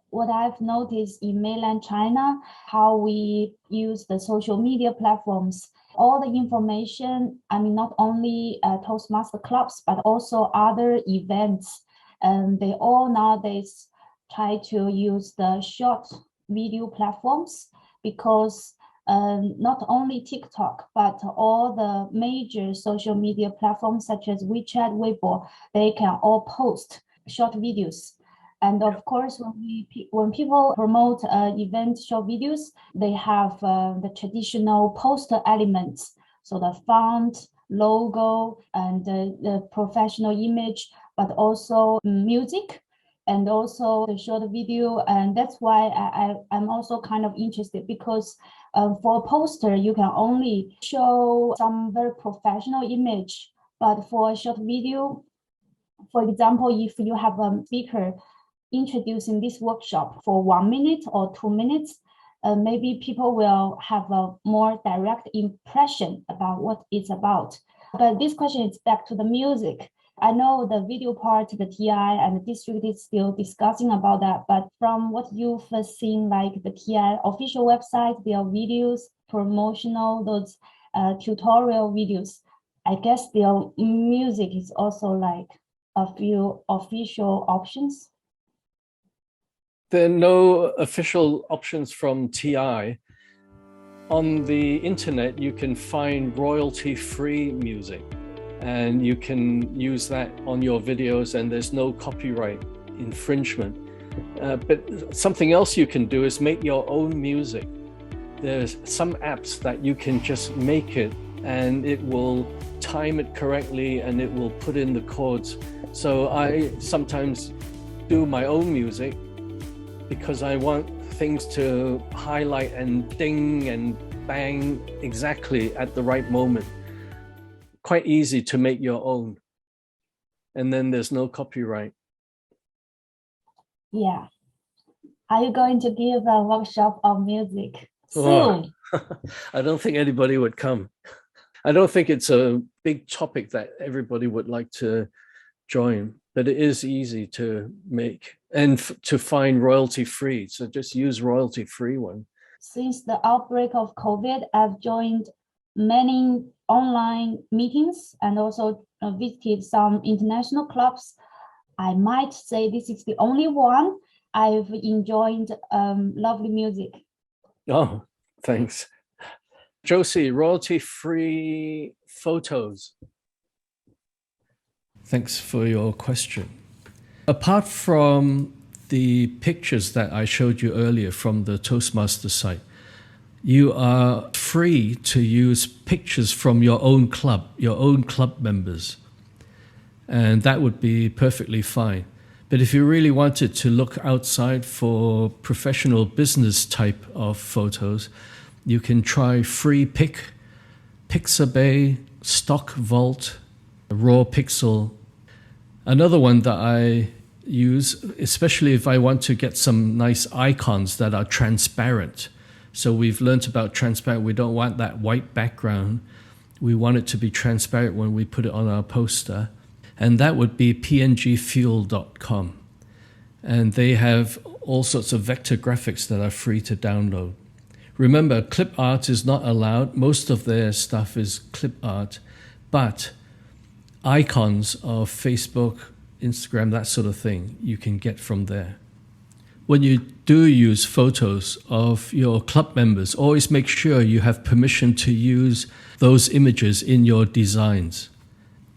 Speaker 2: what I've noticed in mainland China, how we use the social media platforms. All the information, I mean, not only Toastmaster clubs, but also other events, and they all nowadays try to use the short video platforms, because not only TikTok, but all the major social media platforms such as WeChat, Weibo, they can all post short videos. And of course, when people promote event short videos, they have the traditional poster elements. So the font, logo, and the professional image, but also music, and also the short video. And that's why I'm also kind of interested, because for a poster, you can only show some very professional image. But for a short video, for example, if you have a speaker introducing this workshop for 1 minute or 2 minutes, maybe people will have a more direct impression about what it's about. But this question is back to the music. I know the video part, the TI and the district is still discussing about that, but from what you've seen, like the TI official website, their videos, promotional, those tutorial videos, I guess their music is also like a few official options.
Speaker 1: There are no official options from TI. On the internet, you can find royalty-free music, and you can use that on your videos, and there's no copyright infringement. But something else you can do is make your own music. There's some apps that you can just make it, and it will time it correctly, and it will put in the chords. So I sometimes do my own music, because I want things to highlight and ding and bang exactly at the right moment. Quite easy to make your own. And then there's no copyright.
Speaker 2: Yeah. Are you going to give a workshop on music
Speaker 1: Oh,
Speaker 2: soon?
Speaker 1: I don't think anybody would come. I don't think it's a big topic that everybody would like to join, but it is easy to make and to find royalty-free. So just use royalty-free one.
Speaker 2: Since the outbreak of COVID, I've joined many online meetings and also visited some international clubs. I might say this is the only one I've enjoyed lovely music.
Speaker 1: Oh, thanks. Josie, royalty-free photos. Thanks for your question. Apart from the pictures that I showed you earlier from the Toastmasters site, you are free to use pictures from your own club members. And that would be perfectly fine. But if you really wanted to look outside for professional business type of photos, you can try Free Pick, Pixabay, Stock Vault, Raw Pixel. Another one that I use, especially if I want to get some nice icons that are transparent. So we've learned about transparent. We don't want that white background. We want it to be transparent when we put it on our poster. And that would be pngfuel.com. And they have all sorts of vector graphics that are free to download. Remember, clip art is not allowed. Most of their stuff is clip art, but icons of Facebook, Instagram, that sort of thing, you can get from there. When you do use photos of your club members, always make sure you have permission to use those images in your designs.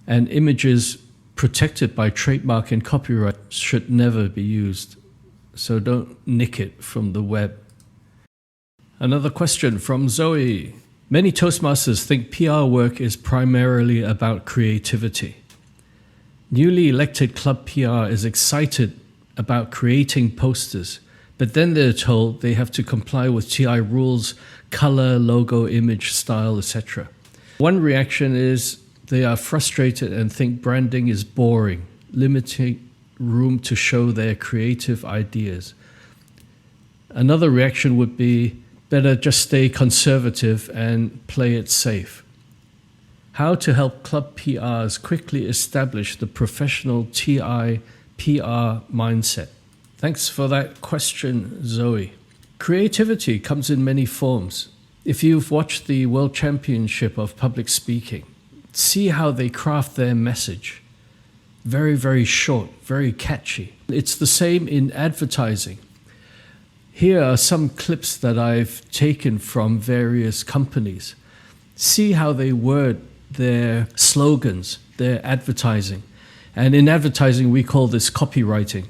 Speaker 1: And images protected by trademark and copyright should never be used. So don't nick it from the web. Another question from Zoe. Many Toastmasters think PR work is primarily about creativity. Newly elected club PR is excited about creating posters, but then they're told they have to comply with TI rules, color, logo, image, style, etc. One reaction is they are frustrated and think branding is boring, limiting room to show their creative ideas. Another reaction would be better just stay conservative and play it safe. How to help club PRs quickly establish the professional TI PR mindset? Thanks for that question, Zoe. Creativity comes in many forms. If you've watched the World Championship of Public Speaking, see how they craft their message. Very, very short, very catchy. It's the same in advertising. Here are some clips that I've taken from various companies. See how they word their slogans, their advertising. And in advertising, we call this copywriting.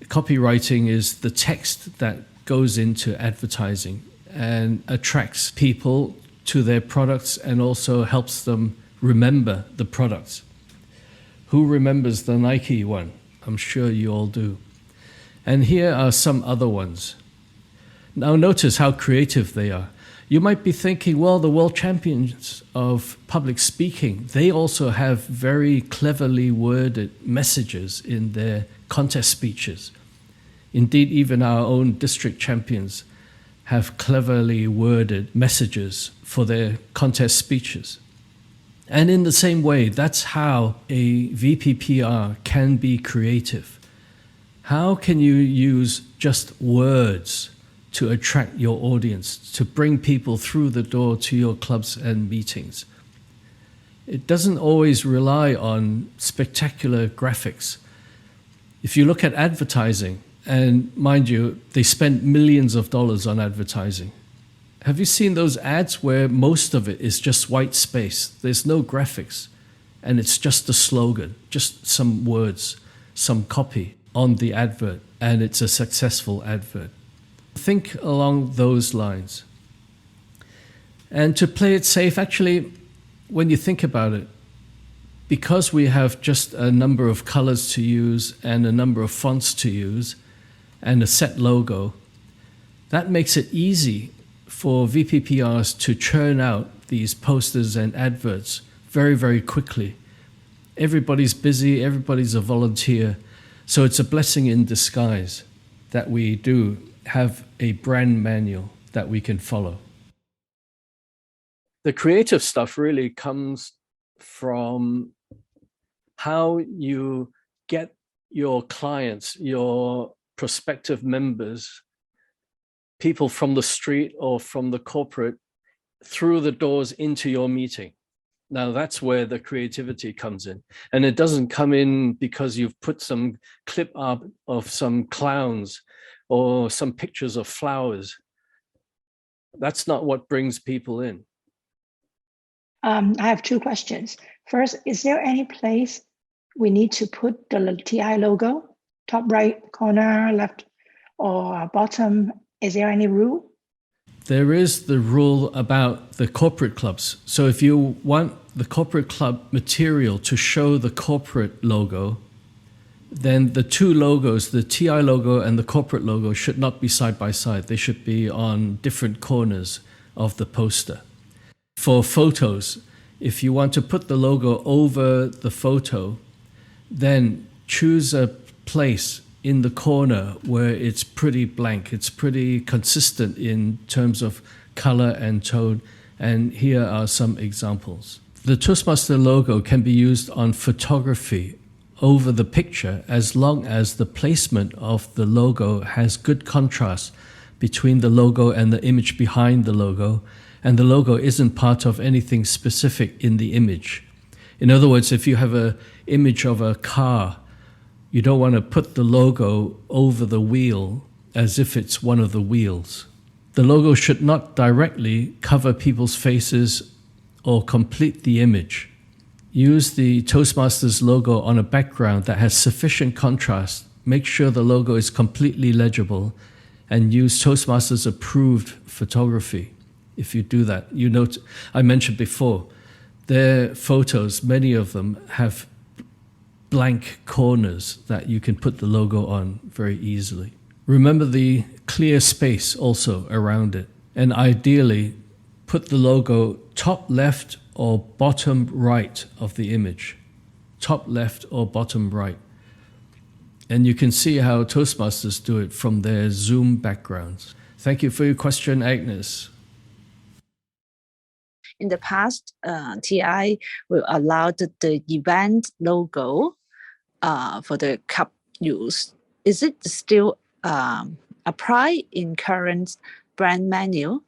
Speaker 1: Copywriting is the text that goes into advertising and attracts people to their products and also helps them remember the products. Who remembers the Nike one? I'm sure you all do. And here are some other ones. Now notice how creative they are. You might be thinking, well, the world champions of public speaking, they also have very cleverly worded messages in their contest speeches. Indeed, even our own district champions have cleverly worded messages for their contest speeches. And in the same way, that's how a VPPR can be creative. How can you use just words to attract your audience, to bring people through the door to your clubs and meetings? It doesn't always rely on spectacular graphics. If you look at advertising, and mind you, they spend millions of dollars on advertising. Have you seen those ads where most of it is just white space? There's no graphics, and it's just a slogan, just some words, some copy on the advert, and it's a successful advert. Think along those lines. And to play it safe, actually, when you think about it, because we have just a number of colors to use and a number of fonts to use and a set logo, That makes it easy for VPPRs to churn out these posters and adverts very, very quickly. Everybody's busy, everybody's a volunteer. So it's a blessing in disguise that we do have a brand manual that we can follow. The creative stuff really comes from how you get your clients, your prospective members, people from the street or from the corporate, through the doors into your meeting. Now that's where the creativity comes in. And it doesn't come in because you've put some clip art of some clowns or some pictures of flowers. That's not what brings people in.
Speaker 3: I have two questions. First, is there any place we need to put the TI logo? Top right corner, left, or bottom? Is there any rule?
Speaker 1: There is the rule about the corporate clubs. So if you want the corporate club material to show the corporate logo, then the two logos, the TI logo and the corporate logo, should not be side by side. They should be on different corners of the poster. For photos, if you want to put the logo over the photo, then choose a place in the corner where it's pretty blank. It's pretty consistent in terms of color and tone. And here are some examples. The Toastmaster logo can be used on photography over the picture as long as the placement of the logo has good contrast between the logo and the image behind the logo, and the logo isn't part of anything specific in the image. In other words, if you have an image of a car, you don't want to put the logo over the wheel as if it's one of the wheels. The logo should not directly cover people's faces or complete the image. Use the Toastmasters logo on a background that has sufficient contrast. Make sure the logo is completely legible, and use Toastmasters approved photography. If you do that, you note, I mentioned before, their photos, many of them have blank corners that you can put the logo on very easily. Remember the clear space also around it, and ideally put the logo top left or bottom right of the image. Top left or bottom right. And you can see how Toastmasters do it from their Zoom backgrounds. Thank you for your question, Agnes.
Speaker 4: In the past, TI will allow the event logo for the cup use. Is it still apply in current brand manual?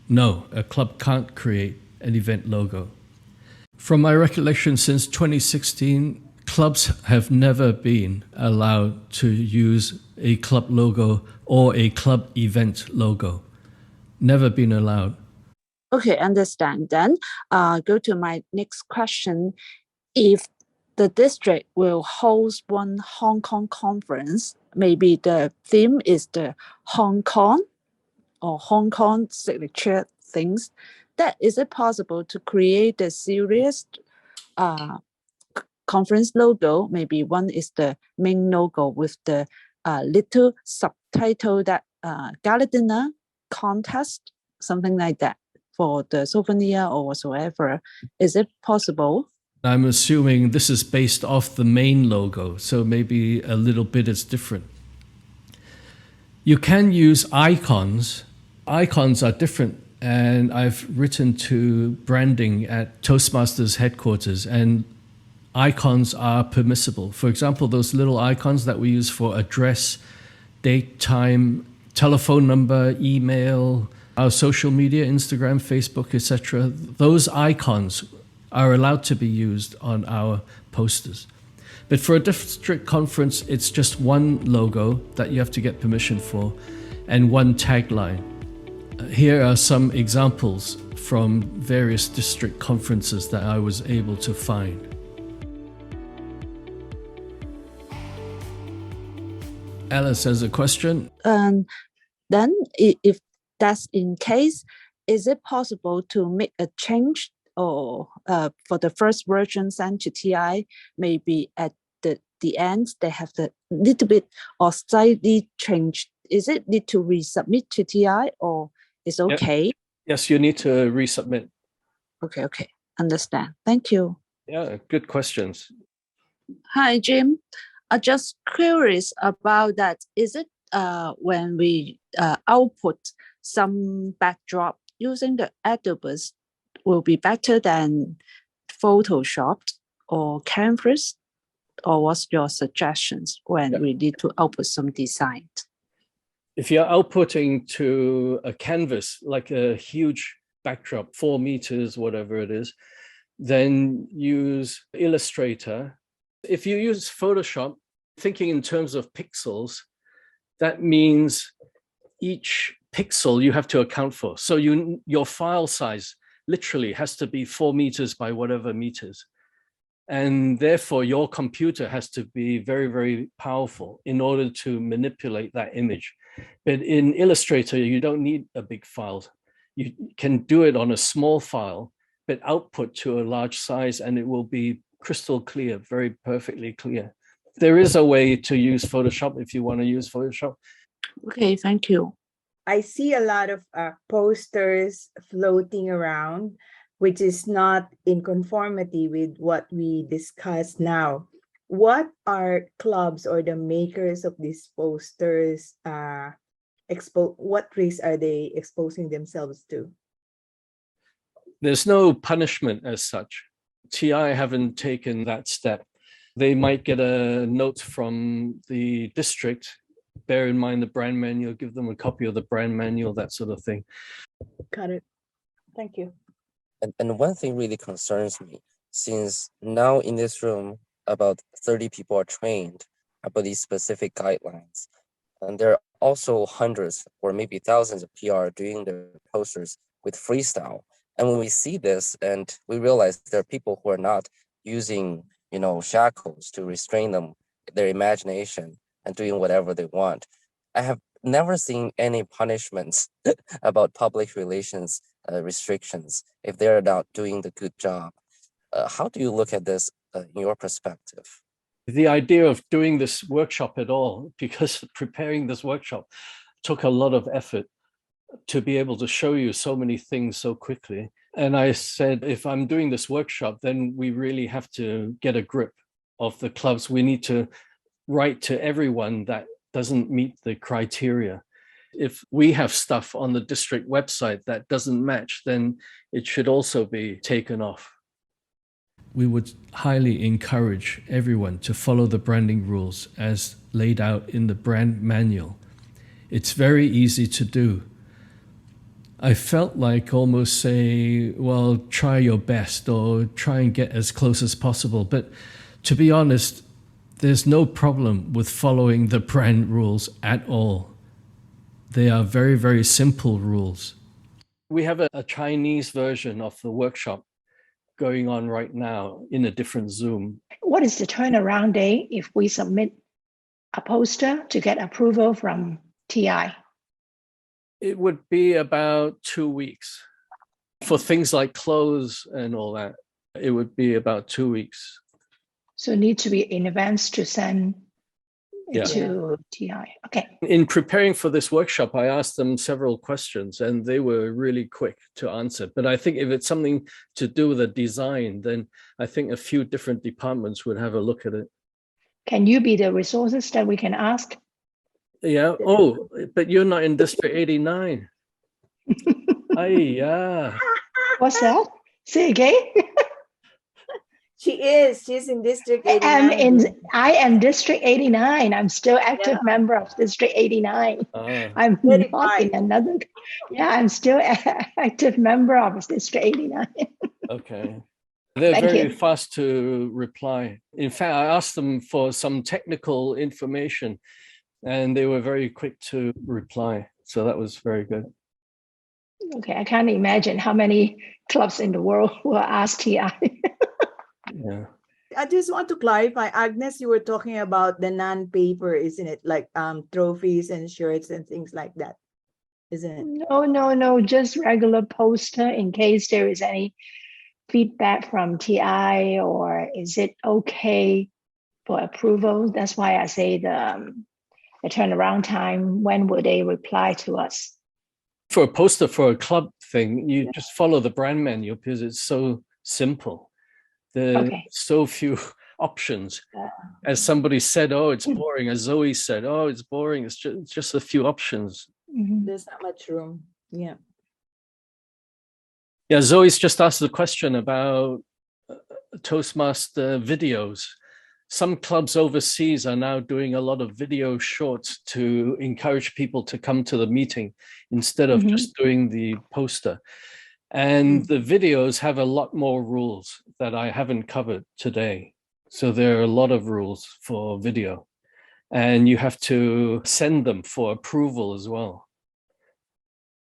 Speaker 1: No, a club can't create an event logo. From my recollection, since 2016, clubs have never been allowed to use a club logo or a club event logo. Never been allowed.
Speaker 4: Okay, understand. Then go to my next question. If the district will host one Hong Kong conference, maybe the theme is the Hong Kong or Hong Kong signature things, that is it possible to create a series conference logo? Maybe one is the main logo with the little subtitle that gala dinner contest, something like that, for the souvenir or whatsoever. Is it possible?
Speaker 1: I'm assuming this is based off the main logo, so maybe a little bit is different. You can use icons. Icons are different, and I've written to branding at Toastmasters headquarters, and icons are permissible. For example, those little icons that we use for address, date, time, telephone number, email, our social media, Instagram, Facebook, etc. Those icons are allowed to be used on our posters. But for a district conference, it's just one logo that you have to get permission for and one tagline. Here are some examples from various district conferences that I was able to find. Alice has a question.
Speaker 4: Then if that's in case, is it possible to make a change or for the first version sent to TI, maybe at the end they have the little bit or slightly change Is it need to resubmit to TI or it's okay?
Speaker 1: Yes, you need to resubmit.
Speaker 4: Okay. Understand. Thank you.
Speaker 1: Yeah, good questions.
Speaker 4: Hi, Jim. I just curious about that. Is it when we output some backdrop using the Adobe will be better than Photoshop or Canvas? Or what's your suggestions when we need to output some design?
Speaker 1: If you're outputting to a canvas, like a huge backdrop, 4 meters, whatever it is, then use Illustrator. If you use Photoshop, thinking in terms of pixels, that means each pixel you have to account for. So your file size literally has to be 4 meters by whatever meters. And therefore, your computer has to be very, very powerful in order to manipulate that image. But in Illustrator, you don't need a big file. You can do it on a small file, but output to a large size, and it will be crystal clear, very perfectly clear. There is a way to use Photoshop if you want to use Photoshop.
Speaker 4: Okay, thank you.
Speaker 5: I see a lot of posters floating around, which is not in conformity with what we discussed now. What are clubs or the makers of these posters what risks are they exposing themselves to?
Speaker 1: There's no punishment as such. TI haven't taken that step. They might get a note from the district. Bear in mind the brand manual, give them a copy of the brand manual, that sort of thing.
Speaker 5: Got it. Thank you.
Speaker 6: And one thing really concerns me, since now in this room, about 30 people are trained about these specific guidelines. And there are also hundreds or maybe thousands of PR doing their posters with freestyle. And when we see this and we realize there are people who are not using, shackles to restrain their imagination and doing whatever they want. I have never seen any punishments about public relations restrictions if they're not doing the good job. How do you look at this in your perspective?
Speaker 1: The idea of doing this workshop at all, because preparing this workshop took a lot of effort to be able to show you so many things so quickly. And I said, if I'm doing this workshop, then we really have to get a grip of the clubs. We need to write to everyone that doesn't meet the criteria. If we have stuff on the district website that doesn't match, then it should also be taken off. We would highly encourage everyone to follow the branding rules as laid out in the brand manual. It's very easy to do. I felt like almost say, well, try your best or try and get as close as possible. But to be honest, there's no problem with following the brand rules at all. They are very, very simple rules. We have a Chinese version of the workshop going on right now in a different Zoom.
Speaker 3: What is the turnaround day if we submit a poster to get approval from TI?
Speaker 1: It would be about 2 weeks. For things like clothes and all that, it would be about 2 weeks.
Speaker 3: So it needs to be in advance to send it to TI. Okay.
Speaker 1: In preparing for this workshop, I asked them several questions and they were really quick to answer. But I think if it's something to do with the design, then I think a few different departments would have a look at it.
Speaker 3: Can you be the resources that we can ask?
Speaker 1: Yeah. Oh, but you're not in District 89. Yeah.
Speaker 3: What's that? Say again.
Speaker 5: She's in District 89.
Speaker 3: I am District 89. I'm still active member of District 89. I'm not in another. Yeah, I'm still active member of District 89.
Speaker 1: Okay. They're very fast to reply. In fact, I asked them for some technical information and they were very quick to reply. So that was very good.
Speaker 3: Okay, I can't imagine how many clubs in the world will ask TI.
Speaker 1: Yeah.
Speaker 5: I just want to clarify, Agnes, you were talking about the non-paper, isn't it? Like trophies and shirts and things like that, isn't it?
Speaker 3: No, just regular poster in case there is any feedback from TI or is it okay for approval? That's why I say the turnaround time? When will they reply to us?
Speaker 1: For a poster for a club thing, you just follow the brand manual because it's so simple. There are so few options. As somebody said, oh, it's boring. As Zoe said, oh, it's boring. It's just a few options.
Speaker 5: There's not much room. Yeah.
Speaker 1: Yeah, Zoe's just asked the question about Toastmaster videos. Some clubs overseas are now doing a lot of video shorts to encourage people to come to the meeting instead of just doing the poster. And the videos have a lot more rules that I haven't covered today. So there are a lot of rules for video, and you have to send them for approval as well.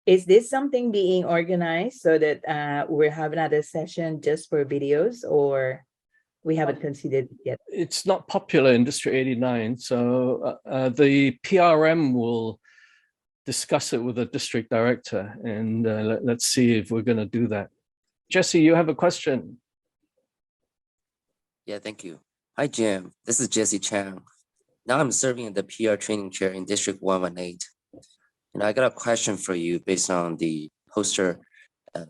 Speaker 5: Is this something being organized so that we'll have another session just for videos, or we haven't considered it yet?
Speaker 1: It's not popular in District 89, so the PRM will discuss it with the district director, and let's see if we're going to do that. Jesse, you have a question?
Speaker 6: Yeah, thank you. Hi, Jim. This is Jesse Chang. Now I'm serving as the PR training chair in District 118. And I got a question for you based on the poster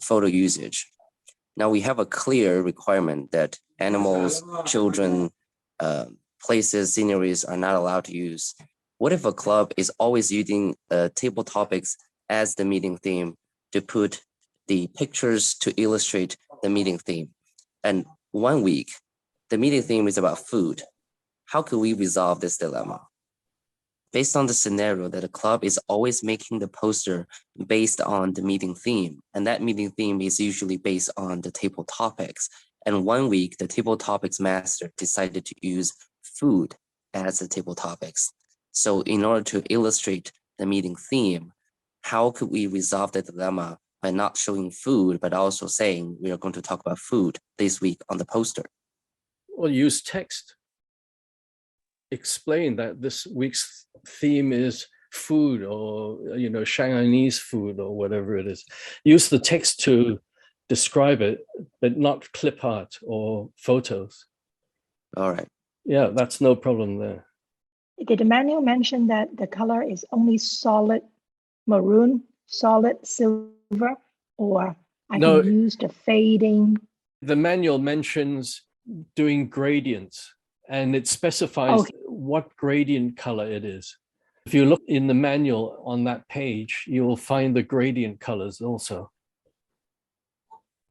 Speaker 6: photo usage. Now we have a clear requirement that animals, children, places, sceneries are not allowed to use. What if a club is always using table topics as the meeting theme to put the pictures to illustrate the meeting theme? And 1 week, the meeting theme is about food. How could we resolve this dilemma? Based on the scenario that a club is always making the poster based on the meeting theme, and that meeting theme is usually based on the table topics. And 1 week, the table topics master decided to use food as the table topics. So in order to illustrate the meeting theme, how could we resolve the dilemma by not showing food, but also saying we are going to talk about food this week on the poster?
Speaker 1: Well, use text. Explain that this week's theme is food, or Shanghainese food, or whatever it is. Use the text to describe it, but not clip art or photos.
Speaker 6: All right.
Speaker 1: Yeah, that's no problem there.
Speaker 3: Did the manual mention that the color is only solid maroon, solid silver, or I can use the fading?
Speaker 1: The manual mentions doing gradients, and it specifies what gradient color it is. If you look in the manual on that page, you will find the gradient colors also.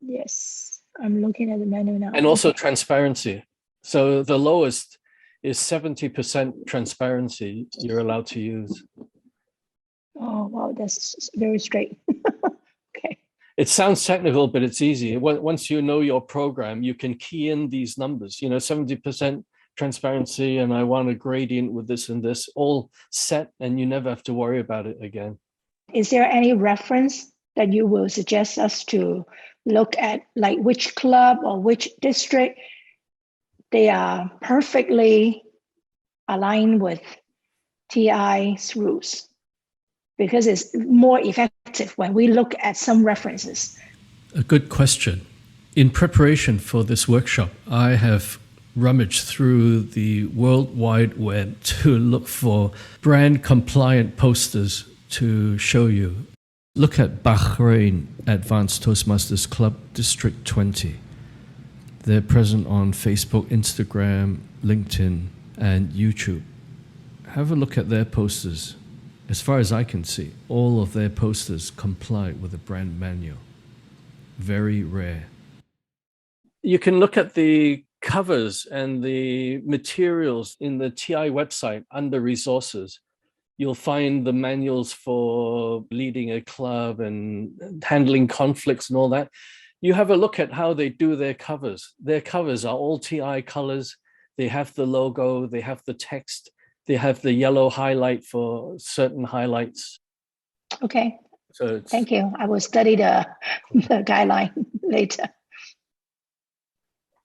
Speaker 3: Yes, I'm looking at the manual now.
Speaker 1: And also transparency. So the lowest is 70% transparency you're allowed to use.
Speaker 3: Oh, wow, that's very straight. Okay.
Speaker 1: It sounds technical, but it's easy. Once you know your program, you can key in these numbers, 70% transparency, and I want a gradient with this and this, all set, and you never have to worry about it again.
Speaker 3: Is there any reference that you will suggest us to look at, like which club or which district they are perfectly aligned with TI's rules? Because it's more effective when we look at some references.
Speaker 1: A good question. In preparation for this workshop, I have rummaged through the World Wide Web to look for brand compliant posters to show you. Look at Bahrain Advanced Toastmasters Club District 20. They're present on Facebook, Instagram, LinkedIn, and YouTube. Have a look at their posters. As far as I can see, all of their posters comply with the brand manual. Very rare. You can look at the covers and the materials in the TI website under resources. You'll find the manuals for leading a club and handling conflicts and all that. You have a look at how they do their covers. Their covers are all TI colors. They have the logo, they have the text, they have the yellow highlight for certain highlights.
Speaker 3: Okay,
Speaker 1: so
Speaker 3: thank you. I will study the guideline later.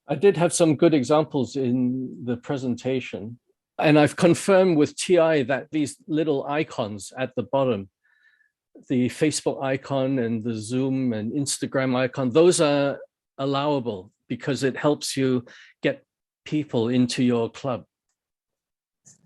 Speaker 1: I did have some good examples in the presentation. And I've confirmed with TI that these little icons at the bottom, the Facebook icon and the Zoom and Instagram icon, those are allowable because it helps you get people into your club.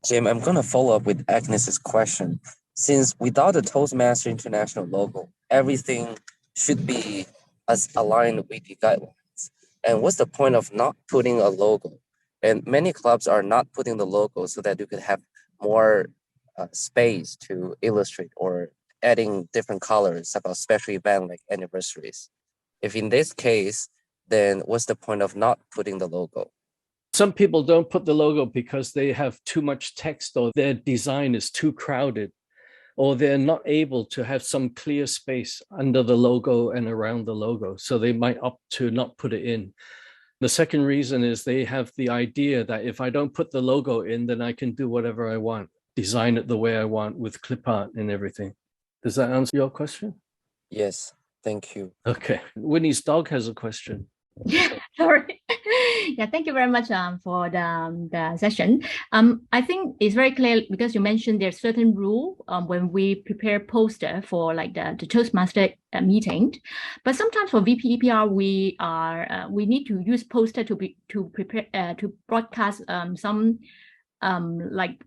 Speaker 6: Jim, I'm going to follow up with Agnes's question. Since without the Toastmasters International logo, everything should be as aligned with the guidelines. And what's the point of not putting a logo? And many clubs are not putting the logo so that you could have more space to illustrate or adding different colors about special event like anniversaries. If in this case, then what's the point of not putting the logo?
Speaker 1: Some people don't put the logo because they have too much text or their design is too crowded, or they're not able to have some clear space under the logo and around the logo. So they might opt to not put it in. The second reason is they have the idea that if I don't put the logo in, then I can do whatever I want, design it the way I want with clip art and everything. Does that answer your question?
Speaker 6: Yes, thank you.
Speaker 1: Okay. Winnie's dog has a question.
Speaker 7: Sorry. Yeah, thank you very much for the session. I think it's very clear because you mentioned there's certain rule when we prepare poster for like the Toastmaster meeting, but sometimes for VPPR we need to use poster to prepare to broadcast some like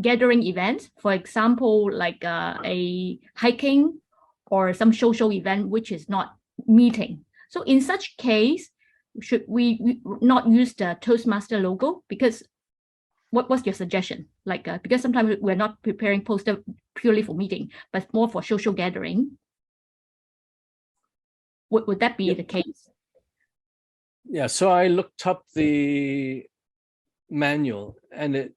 Speaker 7: gathering events, for example, like a hiking or some social event which is not meeting. So in such case, should we not use the Toastmaster logo? Because what's your suggestion? Like because sometimes we're not preparing poster purely for meeting, but more for social gathering. Would that be the case?
Speaker 1: Yeah, so I looked up the manual, and it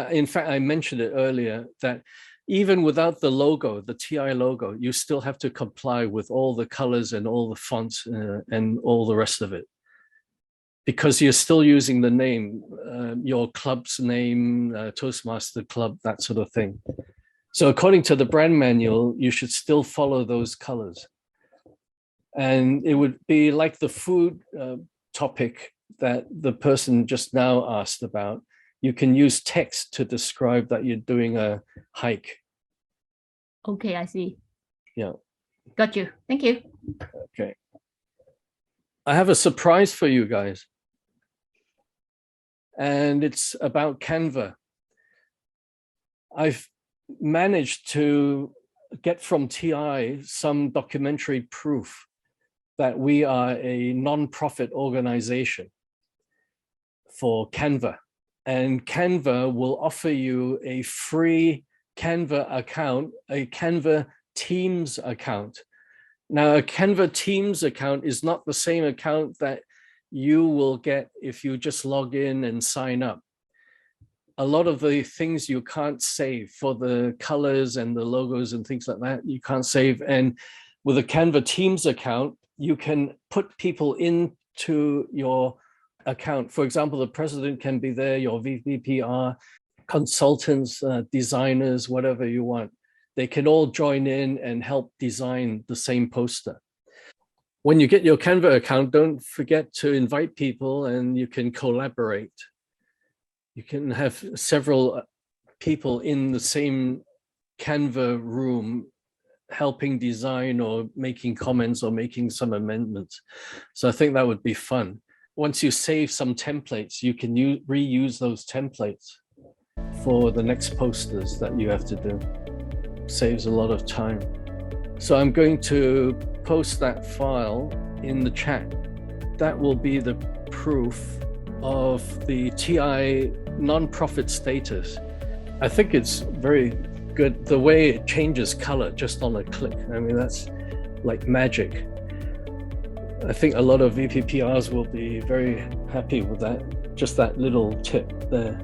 Speaker 1: in fact, I mentioned it earlier that even without the logo, the TI logo, you still have to comply with all the colors and all the fonts and all the rest of it, because you're still using the name, your club's name, Toastmaster Club, that sort of thing. So according to the brand manual, you should still follow those colors. And it would be like the food topic that the person just now asked about. You can use text to describe that you're doing a hike.
Speaker 7: Okay, I see.
Speaker 1: Yeah.
Speaker 7: Got you. Thank you.
Speaker 1: Okay. I have a surprise for you guys. And it's about Canva. I've managed to get from TI some documentary proof that we are a non-profit organization for Canva. And Canva will offer you a free Canva account, a Canva Teams account. Now, a Canva Teams account is not the same account that you will get if you just log in and sign up. A lot of the things you can't save, for the colors and the logos and things like that, you can't save. And with a Canva Teams account, you can put people into your account. For example, the president can be there, your VPPR, consultants, designers, whatever you want. They can all join in and help design the same poster. When you get your Canva account, don't forget to invite people and you can collaborate. You can have several people in the same Canva room helping design or making comments or making some amendments. So I think that would be fun. Once you save some templates, you can reuse those templates for the next posters that you have to do. Saves a lot of time. So I'm going to post that file in the chat. That will be the proof of the TI non-profit status. I think it's very good the way it changes color just on a click. I mean, that's like magic. I think a lot of VPPRs will be very happy with that, just that little tip there.